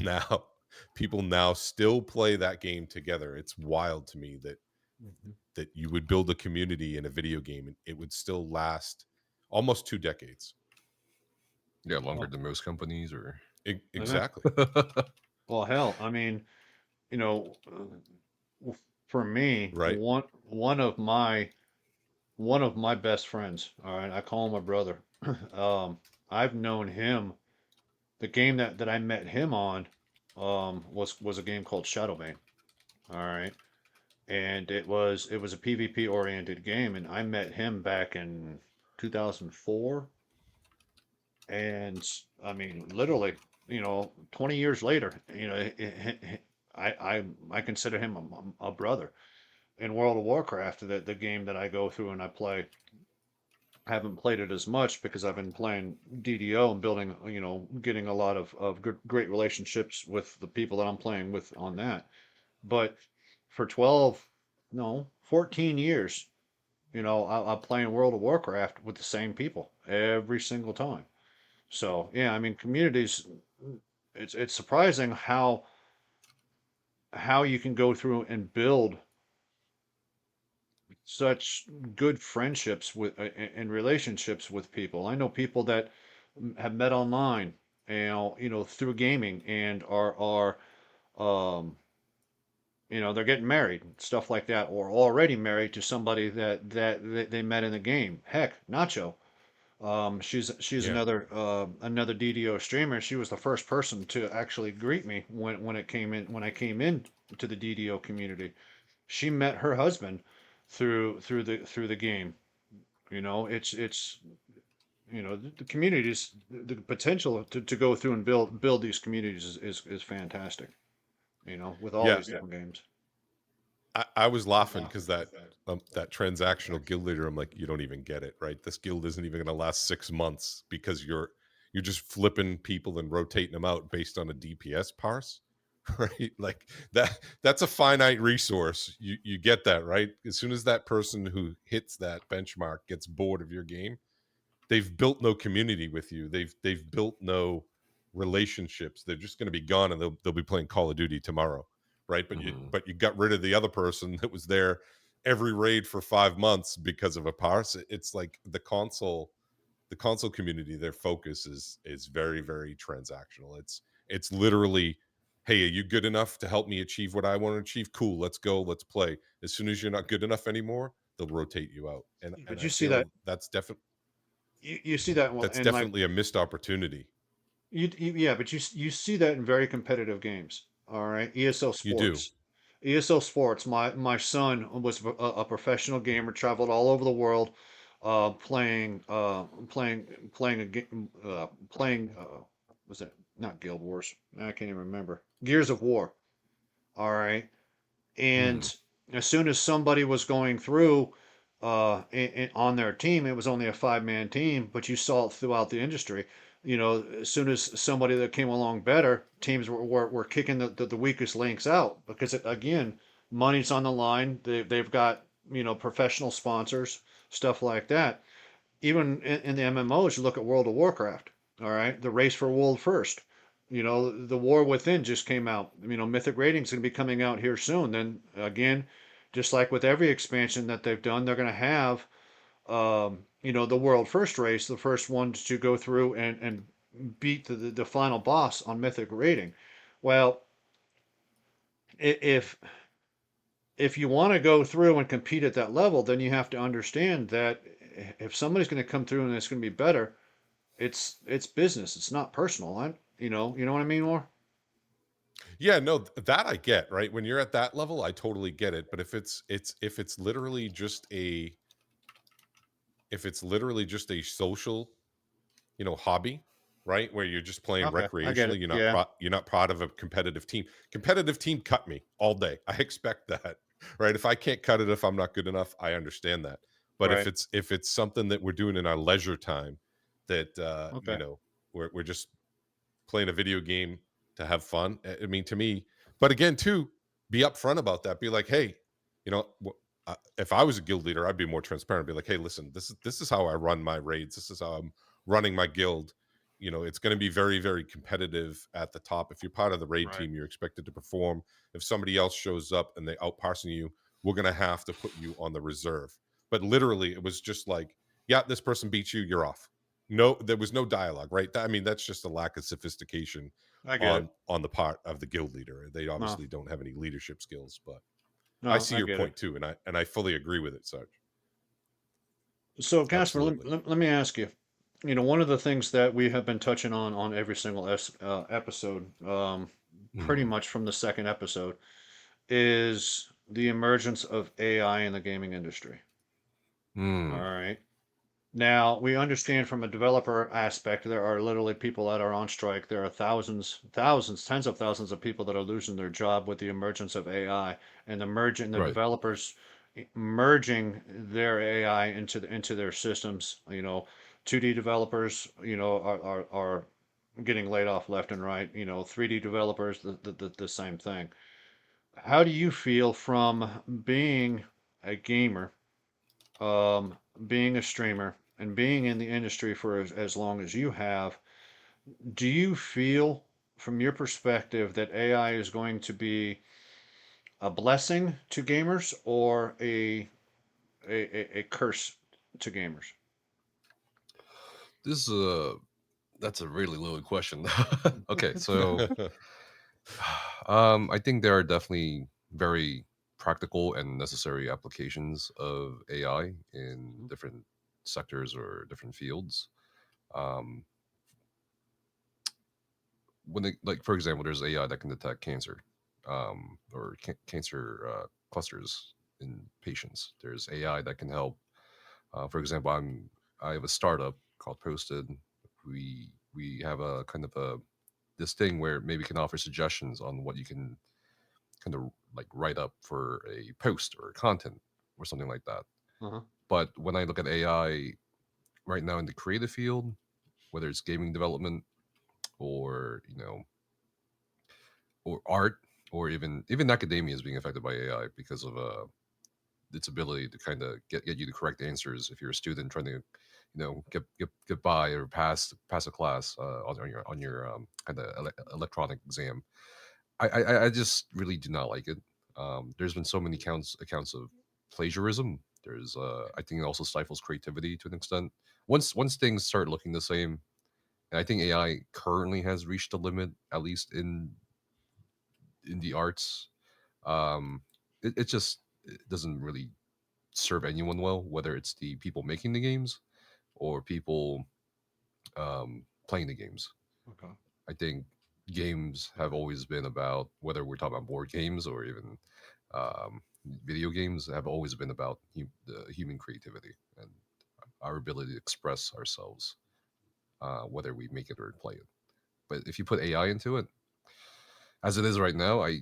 now still play that game together. It's wild to me Mhm. that you would build a community in a video game and it would still last almost 2 decades. Yeah, longer Well, than most companies, or yeah. Exactly. Well, hell, I mean, you know, for me, Right. one of my best friends. All right, I call him my brother. um, I've known him. The game that I met him on, was a game called Shadowbane. All right, and it was a PvP oriented game, and I met him back in 2004, and I mean, literally, 20 years later, I consider him a brother. In World of Warcraft, the game that I go through and I play, I haven't played it as much because I've been playing DDO and building, getting a lot of great relationships with the people that I'm playing with on that. But for 12, no, 14 years, I'm playing World of Warcraft with the same people every single time. So yeah, I mean, communities. It's surprising how you can go through and build such good friendships with and relationships with people. I know people that have met online, through gaming, and are um, they're getting married, stuff like that, or already married to somebody that they met in the game. Heck, Nacho. She's Yeah. another DDO streamer. She was the first person to actually greet me when I came in to the DDO community. She met her husband through the game. It's the communities, the potential to go through and build these communities is fantastic. With all Yeah. these different games. I was laughing because that transactional guild leader, I'm like, you don't even get it, right? This guild isn't even going to last 6 months because you're just flipping people and rotating them out based on a DPS parse, right? Like that's a finite resource. You get that, right? As soon as that person who hits that benchmark gets bored of your game, they've built no community with you. They've built no relationships. They're just going to be gone, and they'll be playing Call of Duty tomorrow, right? Hmm. But you got rid of the other person that was there every raid for 5 months because of a parse. It's like the console community. Their focus is very very transactional. It's literally, hey, are you good enough to help me achieve what I want to achieve? Cool, let's go, let's play. As soon as you're not good enough anymore, they'll rotate you out, and But I you see that feel you see that that's in like definitely a missed opportunity. yeah, but you see that in very competitive games. All right, ESL You do. Sports. ESO Sports. My son was a professional gamer, traveled all over the world, playing a game, playing. Was it not Guild Wars? I can't even remember. Gears of War. All right, Hmm. and as soon as somebody was going through on their team, it was only a 5-man team, but you saw it throughout the industry. You know, as soon as somebody that came along better, teams were kicking the weakest links out because, again, money's on the line. They've got, professional sponsors, stuff like that. Even in the MMOs, you look at World of Warcraft. All right, the race for world first. The War Within just came out. Mythic Rating's going to be coming out here soon. Then again, just like with every expansion that they've done, they're going to have, the world first race, the first one to go through and beat the final boss on Mythic Rating. Well, if if you want to go through and compete at that level, then you have to understand that if somebody's going to come through and it's going to be better, it's business. It's not personal. You know what I mean, or Yeah, no, that I get, right? When you're at that level, I totally get it. But if it's literally just a if it's literally just a social, hobby, right? Where you're just playing okay, I get recreationally, it. Yeah, you're not proud of a competitive team. Competitive team cut me all day. I expect that, right? If I can't cut it if I'm not good enough, I understand that. But right. if it's something that we're doing in our leisure time that Okay, we're just playing a video game to have fun. I mean, to me, but again, too, be upfront about that. Be like, hey, if I was a guild leader, I'd be more transparent. Be like, hey, listen, this is how I run my raids. This is how I'm running my guild. It's going to be very, very competitive at the top. If you're part of the raid right. team, you're expected to perform. If somebody else shows up and they outparsing you, we're going to have to put you on the reserve. But literally, it was just like, yeah, this person beats you, you're off. No, there was no dialogue, right? I mean, that's just a lack of sophistication I get on it. the part of the guild leader. They No, obviously don't have any leadership skills, but I no, see I your get it. point too, and I fully agree with it, Sarge. So, Casper, let, Absolutely. let, let me ask you. One of the things that we have been touching on every single episode, pretty Hmm. much from the second episode, is the emergence of AI in the gaming industry. All Hmm. right. Now, we understand from a developer aspect, there are literally people that are on strike. There are thousands, tens of thousands of people that are losing their job with the emergence of AI and the Right. developers merging their AI into their systems. 2D developers, are getting laid off left and right. 3D developers, the same thing. How do you feel from being a gamer, being a streamer and being in the industry for as long as you have, do you feel, from your perspective, that AI is going to be a blessing to gamers or a curse to gamers? This is a that's a really loaded question. Okay, so I think there are definitely very practical and necessary applications of AI in different sectors or different fields. Um, when they, like, for example, there's AI that can detect cancer, or cancer clusters in patients. There's AI that can help. For example, I have a startup called Posted. We have a kind of a this thing where maybe can offer suggestions on what you can kind of like write up for a post or content or something like that. Uh-huh. But when I look at AI right now in the creative field, whether it's gaming development or or art or even academia is being affected by AI because of its ability to kind of get you the correct answers if you're a student trying to get by or pass a class on your kind of electronic exam. I just really do not like it. There's been so many accounts of plagiarism. There's I think it also stifles creativity to an extent. Once things start looking the same, and I think AI currently has reached a limit, at least in the arts. It just it doesn't really serve anyone well, whether it's the people making the games or people playing the games. Okay. I think games have always been about, whether we're talking about board games or even um, video games, have always been about the human creativity and our ability to express ourselves, whether we make it or play it. But if you put AI into it, as it is right now, I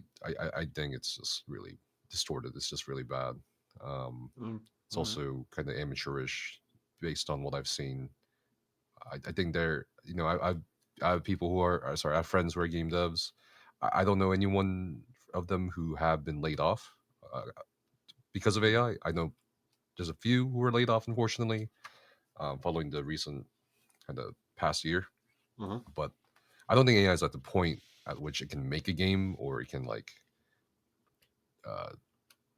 think it's just really distorted. It's just really bad. Um, it's All right. also kind of amateurish, based on what I've seen. I think they're, I have people who are sorry, I have friends who are game devs. I don't know anyone of them who have been laid off uh, because of AI. I know there's a few who were laid off, unfortunately, following the recent kind of past year. Uh-huh. But I don't think AI is at the point at which it can make a game, or it can like uh,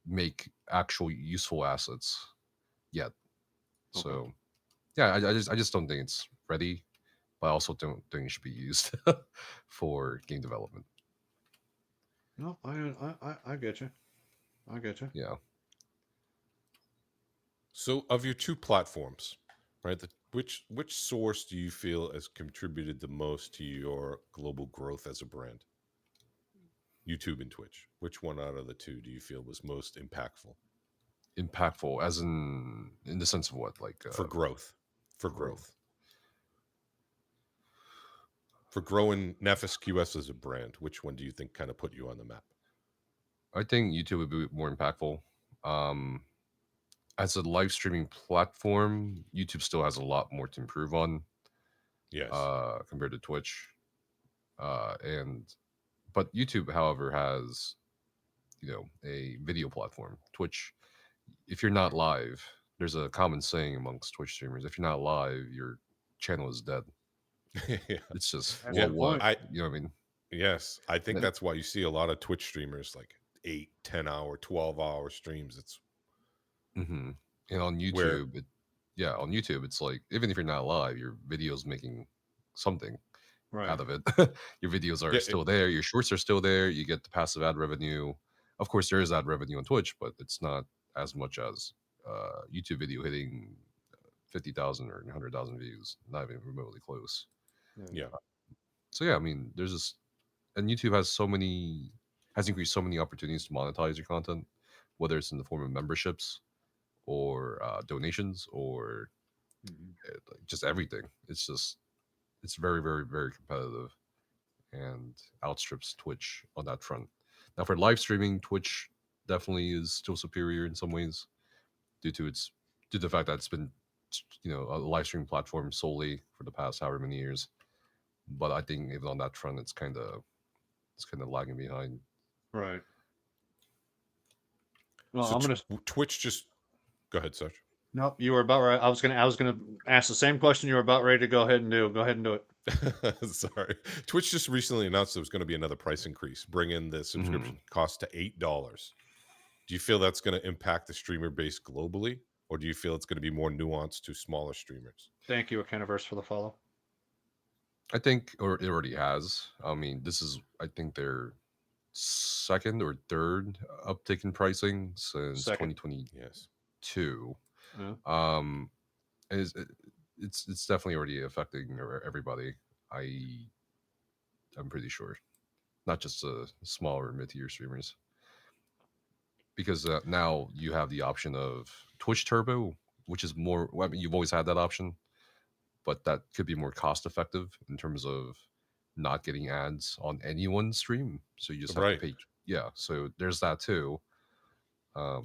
make actual useful assets yet. Okay. So yeah, I just don't think it's ready, but I also don't think it should be used for game development. No, I get you. I get you. Yeah, So, of your two platforms, right, which source do you feel has contributed the most to your global growth as a brand? YouTube and Twitch. Which one out of the two do you feel was most impactful impactful as in the sense of what, like for growth? For growth. growth. For growing NefasQS as a brand, which one do you think kind of put you on the map? I think YouTube would be more impactful. Um, as a live streaming platform, YouTube still has a lot more to improve on Yes. compared to Twitch. And but YouTube, however, has, a video platform. Twitch, if you're not live, there's a common saying amongst Twitch streamers: if you're not live, your channel is dead. Yeah. It's just, That's a Yeah. well, good what, point. you know what I mean? Yes. I think And that's why you see a lot of Twitch streamers like 8, 10 hour, 12-hour streams. It's hmm and on where, YouTube, yeah, on YouTube, it's like, even if you're not live, your video's making something Right. out of it. Your videos are yeah, still there. Your shorts are still there. You get the passive ad revenue. Of course, there is ad revenue on Twitch, but it's not as much as YouTube video hitting 50,000 or 100,000 views. Not even remotely close. Yeah. yeah. So yeah, I mean, there's this, and YouTube has increased so many opportunities to monetize your content, whether it's in the form of memberships or donations or Mhm. like just everything. It's very, very, very competitive and outstrips Twitch on that front. Now, for live streaming, Twitch definitely is still superior in some ways due to its due to the fact that it's been, a live streaming platform solely for the past however many years. But I think even on that front, it's kind of lagging behind. Right. Well, So I'm gonna. Twitch just go ahead, Sarge. Nope. You were about right. I was gonna ask the same question you were about ready to go ahead and do. Go ahead and do it. Sorry. Twitch just recently announced there was going to be another price increase, bringing the hmm subscription cost to $8. Do you feel that's going to impact the streamer base globally, or do you feel it's going to be more nuanced to smaller streamers? Thank you, Akeniverse, for the follow. I think, or it already has. I mean, this is, I think, their second or third uptick in pricing since Second. 2022. Yes. Yeah. Um, and it's definitely already affecting everybody. I I'm pretty sure, not just small or mid tier streamers, because now you have the option of Twitch Turbo, which is more. Well, I mean, you've always had that option, but that could be more cost effective in terms of not getting ads on anyone's stream. So you just have to Right. pay. Yeah, so there's that too.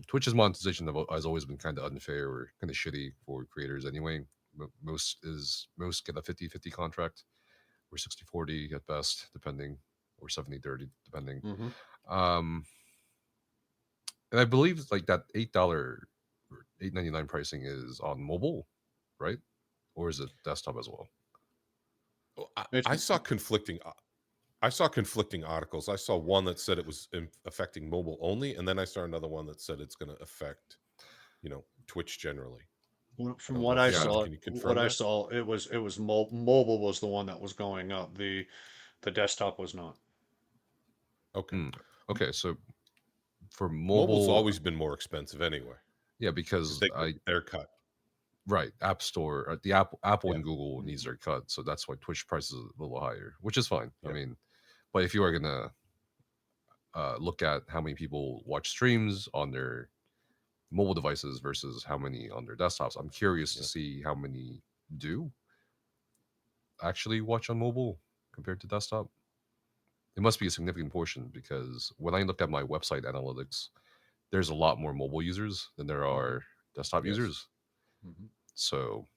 Twitch's monetization has always been kind of unfair or kind of shitty for creators anyway. Most get a 50-50 contract, or 60-40 at best, depending, or 70-30 depending. Mm-hmm. Um, and I believe like that $8 or $8.99 pricing is on mobile, right? Or is it desktop as well? Well, It's I saw conflicting articles. I saw one that said it was affecting mobile only, and then I saw another one that said it's going to affect, Twitch generally. I from don't know what if I Yeah. saw. can you What confirm I that? saw, it was mobile was the one that was going up. The desktop was not. Okay. Hmm. Okay, so for Mobile's mobile, always been more expensive anyway yeah, because because they get their cut. right, App Store, the Apple Yeah. and Google needs Mhm. their cut, so that's why Twitch price is a little higher, which is fine. I Yeah. mean, But if you are gonna look at how many people watch streams on their mobile devices versus how many on their desktops, I'm curious to Yeah. see how many do actually watch on mobile compared to desktop. It must be a significant portion because when I look at my website analytics, there's a lot more mobile users than there Hmm. are desktop Yes. users. Hmm. So,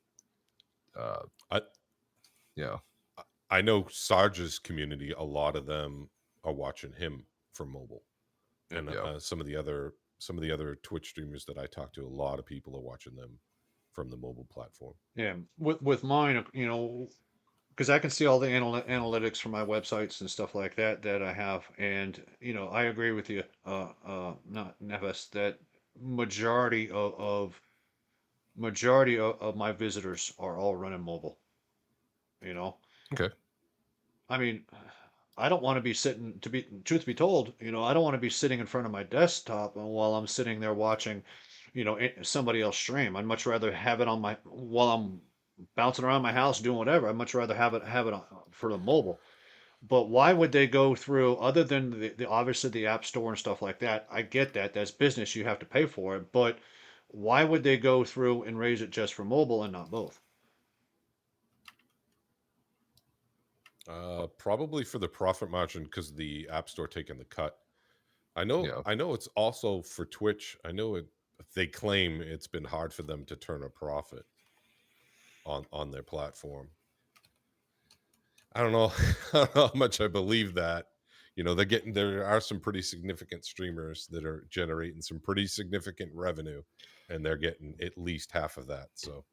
uh, I yeah, I know Sarge's community. A lot of them are watching him from mobile, Yeah. and yeah, some of the other Twitch streamers that I talk to, a lot of people are watching them from the mobile platform. Yeah. With mine, because I can see all the analytics from my websites and stuff like that that I have, and I agree with you, not Nevis, that majority of my visitors are all running mobile. You know, okay, I mean, I don't want to be sitting, to be truth be told, I don't want to be sitting in front of my desktop while I'm sitting there watching, somebody else stream. I'd much rather have it on my while I'm bouncing around my house doing whatever. I'd much rather have it for the mobile. But why would they go through, other than the obviously the app store and stuff like that? I get that that's business, you have to pay for it, but why would they go through and raise it just for mobile and not both? Probably for the profit margin because the App Store taking the cut. I know. yeah. I know it's also for Twitch. I know it. They claim it's been hard for them to turn a profit on their platform. I don't know. I don't know how much I believe that. There are some pretty significant streamers that are generating some pretty significant revenue, and they're getting at least half of that. So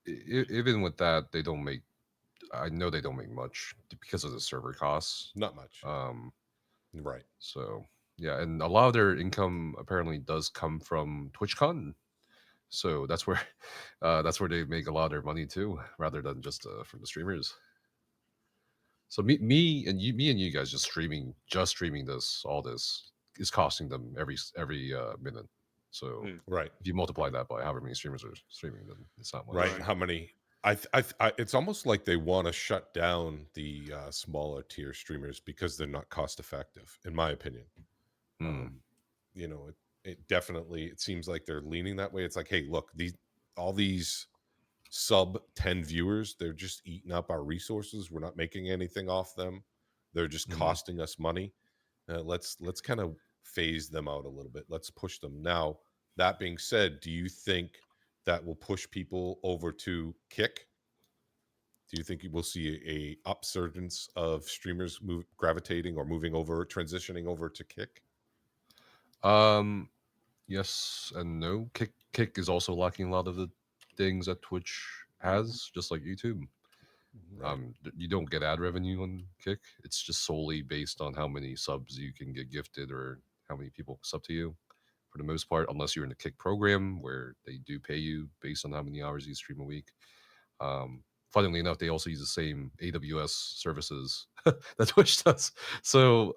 Even with that, they don't make. I know they don't make much because of the server costs. not much. Yeah. Um, Right. so yeah, and a lot of their income apparently does come from TwitchCon. So that's where they make a lot of their money too, rather than just from the streamers. So me and you guys just streaming this all this is costing them every minute. So Mm. Right. if you multiply that by however many streamers are streaming, then it's not Right. much. And Right. how many? It's almost like they want to shut down the smaller tier streamers because they're not cost effective, in my opinion. Hmm. Um, it definitely it seems like they're leaning that way. It's like, hey, look, all these sub 10 viewers, they're just eating up our resources. We're not making anything off them. They're just Hmm. costing us money. Let's kind of phase them out a little bit. Let's push them. Now, that being said, do you think that will push people over to Kick? Do you think you will see a upsurgence of streamers gravitating or moving over, transitioning over to Kick? Um. Yes and no. Kick is also lacking a lot of the things that Twitch Hmm. has, just like YouTube. Right. You don't get ad revenue on Kick. It's just solely based on how many subs you can get gifted or how many people sub to you. For the most part, unless you're in the Kick program where they do pay you based on how many hours you stream a week. Funnily enough, they also use the same AWS services that Twitch does. So,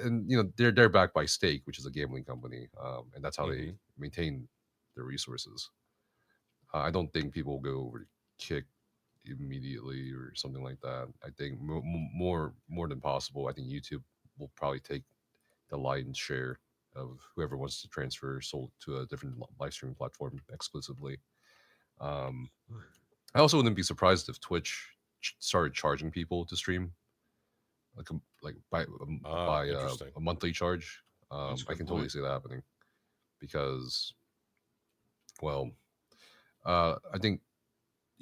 and they're backed by Stake, which is a gambling company, and that's how they Mm-hmm. maintain their resources. I don't think people will go over to Kick immediately or something like that. I think more than possible. I think YouTube will probably take the lion's share of whoever wants to transfer sold to a different live streaming platform exclusively. Um, I also wouldn't be surprised if Twitch started charging people to stream, like Ah, by interesting. a monthly charge. That's a I good can totally point. see that happening because, well, I think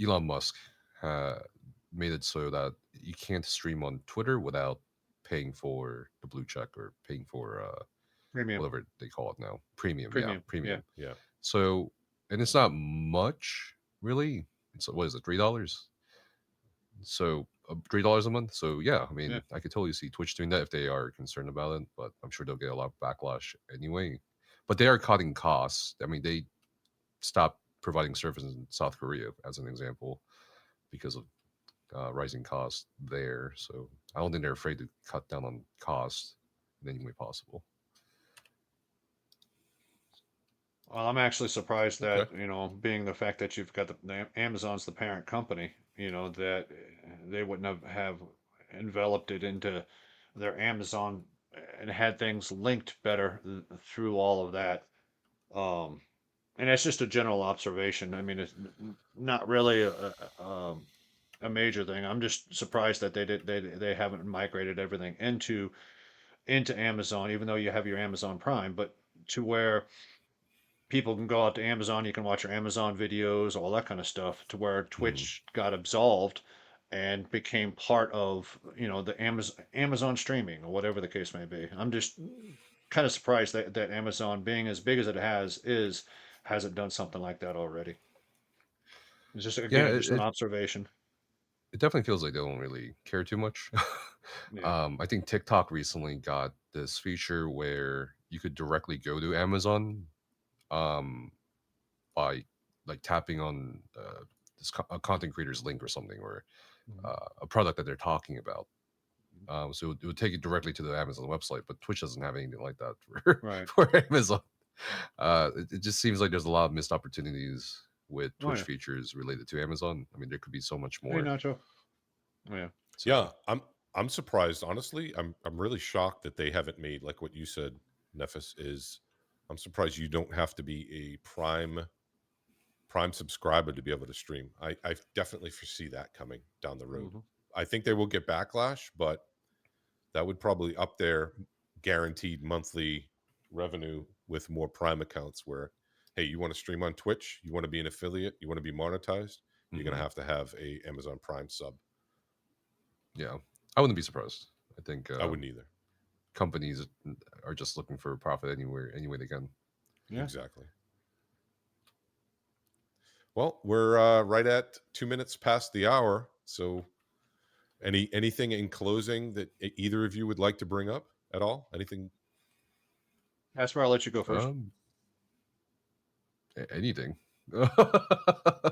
Elon Musk uh, made it so that you can't stream on Twitter without paying for the blue check or paying for Premium. whatever they call it now, premium. Yeah, Premium. Yeah. premium. Yeah. So, and it's not much really. It's what is it, $3? So $3 a month. So yeah, I Yeah. mean, I could totally see Twitch doing that if they are concerned about it, but I'm sure they'll get a lot of backlash anyway. But they are cutting costs. I mean, they stopped providing services in South Korea, as an example, because of rising costs there. So I don't think they're afraid to cut down on costs in any way possible. Well, I'm actually surprised Okay. that, being the fact that you've got the Amazon's the parent company, that they wouldn't have enveloped it into their Amazon and had things linked better through all of that. Um, and that's just a general observation. I mean, it's not really a major thing. I'm just surprised that they haven't migrated everything into Amazon, even though you have your Amazon Prime, but to where people can go out to Amazon, you can watch your Amazon videos, all that kind of stuff, to where Mhm. Twitch got absolved and became part of, the Amazon streaming or whatever the case may be. I'm just kind of surprised that Amazon, being as big as it hasn't done something like that already. It's just Yeah, again just an observation. it definitely feels like they don't really care too much. Yeah. I think TikTok recently got this feature where you could directly go to Amazon um, by like tapping on a content creator's link or something, or Mhm. a product that they're talking about. So it would take you directly to the Amazon website, but Twitch doesn't have anything like that for, Right. for Amazon. It just seems like there's a lot of missed opportunities with Oh Twitch yeah. features related to Amazon. I mean, there could be so much Hey, more. Nacho. Oh, yeah. Yeah, So I'm surprised, honestly. I'm really shocked that they haven't made, like what you said, Nefas, is I'm surprised you don't have to be a prime subscriber to be able to stream. I definitely foresee that coming down the road. Hmm. I think they will get backlash, but that would probably up their guaranteed monthly revenue with more prime accounts where, hey, you want to stream on Twitch, you want to be an affiliate, you want to be monetized, you're going mhm, to have a Amazon Prime sub. yeah, I wouldn't be surprised. I think I wouldn't either. companies are just looking for profit anywhere, any way they can. Yeah. Exactly. Well, we're right at 2 minutes past the hour. So, anything in closing that either of you would like to bring up at all? Anything? That's where I'll let you go first. Um, anything.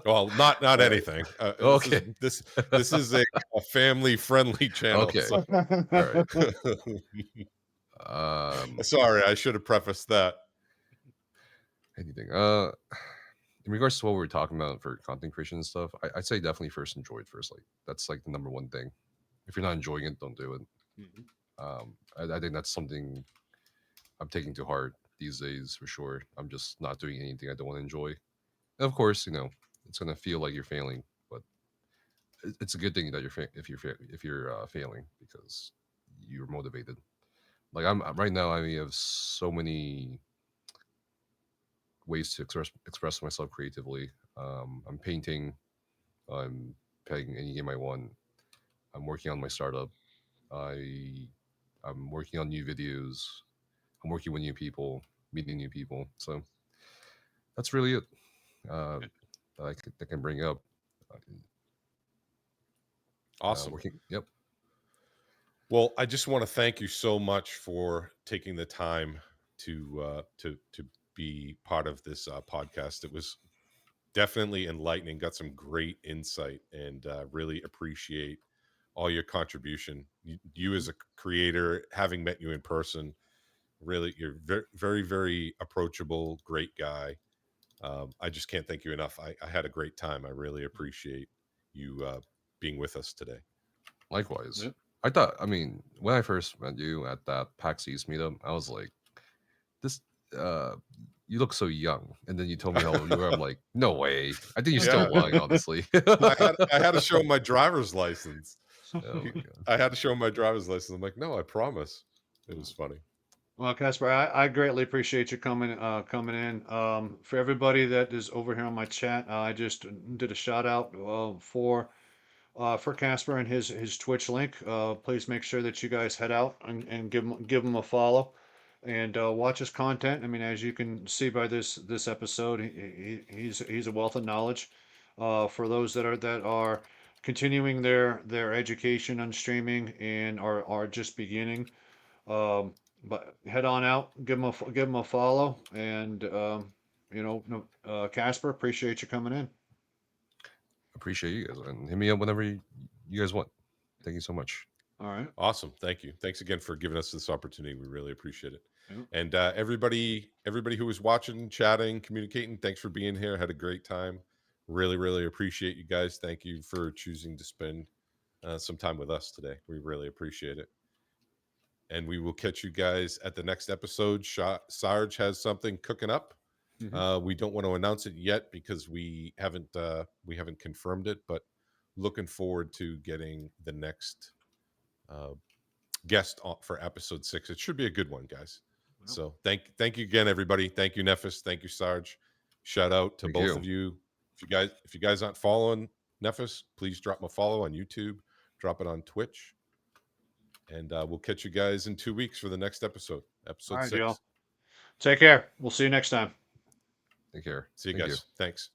Well, not All right. anything. This is Okay. this is a family friendly channel. Okay. So, All right. Um, sorry, I should have prefaced that. anything. In regards to what we were talking about for content creation and stuff, I'd say definitely first enjoy it first. Like that's like the number one thing. If you're not enjoying it, don't do it. Mhm. I think that's something I'm taking to heart these days for sure. I'm just not doing anything I don't want to enjoy. And of course, it's gonna feel like you're failing, but it's a good thing that if you're failing because you're motivated. Like I'm right now, I have so many ways to express myself creatively. I'm painting. I'm playing any game I want. I'm working on my startup. I I'm working on new videos. I'm working with new people, meeting new people. So that's really it. That I can bring up. Uh, Awesome. working. Yep. Well, I just want to thank you so much for taking the time to be part of this podcast. It was definitely enlightening. Got some great insight, and really appreciate all your contribution. You as a creator, having met you in person, really, you're very, very, very approachable, great guy. I just can't thank you enough. I had a great time. I really appreciate you being with us today. Likewise. Yeah. I thought. I mean, when I first met you at that PAX East meetup, I was like, "This, uh, you look so young." And then you told me how old you were. I'm like, "No way." I think you're still Yeah, lying, honestly. I had to show my driver's license. Oh my god. I had to show my driver's license. I'm like, no, I promise. It was funny. Well, Casper, I greatly appreciate you coming in. For everybody that is over here on my chat, I just did a shout out for Casper and his Twitch link. Please make sure that you guys head out and give him a follow and watch his content. I mean, as you can see by this episode, he's a wealth of knowledge. For those that are continuing their education on streaming and are just beginning, um, but head on out, give him a follow, and no, Casper, appreciate you coming in. Appreciate you guys and hit me up whenever you guys want. Thank you so much. All right. Awesome. Thank you. Thanks again for giving us this opportunity. We really appreciate it. Yeah. And everybody who was watching, chatting, communicating, thanks for being here. Had a great time. Really, really appreciate you guys. Thank you for choosing to spend some time with us today. We really appreciate it. And we will catch you guys at the next episode. Sarge has something cooking up. We don't want to announce it yet because we haven't confirmed it, but looking forward to getting the next guest for episode 6. It should be a good one, guys. So thank you again, everybody. Thank you, Nefas. Thank you, Sarge. Shout out to Thank both you. of you. If you guys aren't following Nefas, please drop him a follow on YouTube. Drop it on Twitch. And we'll catch you guys in 2 weeks for the next episode, All episode right, 6. y'all. Take care. We'll see you next time. Take care. See you Thank you. guys. Thanks.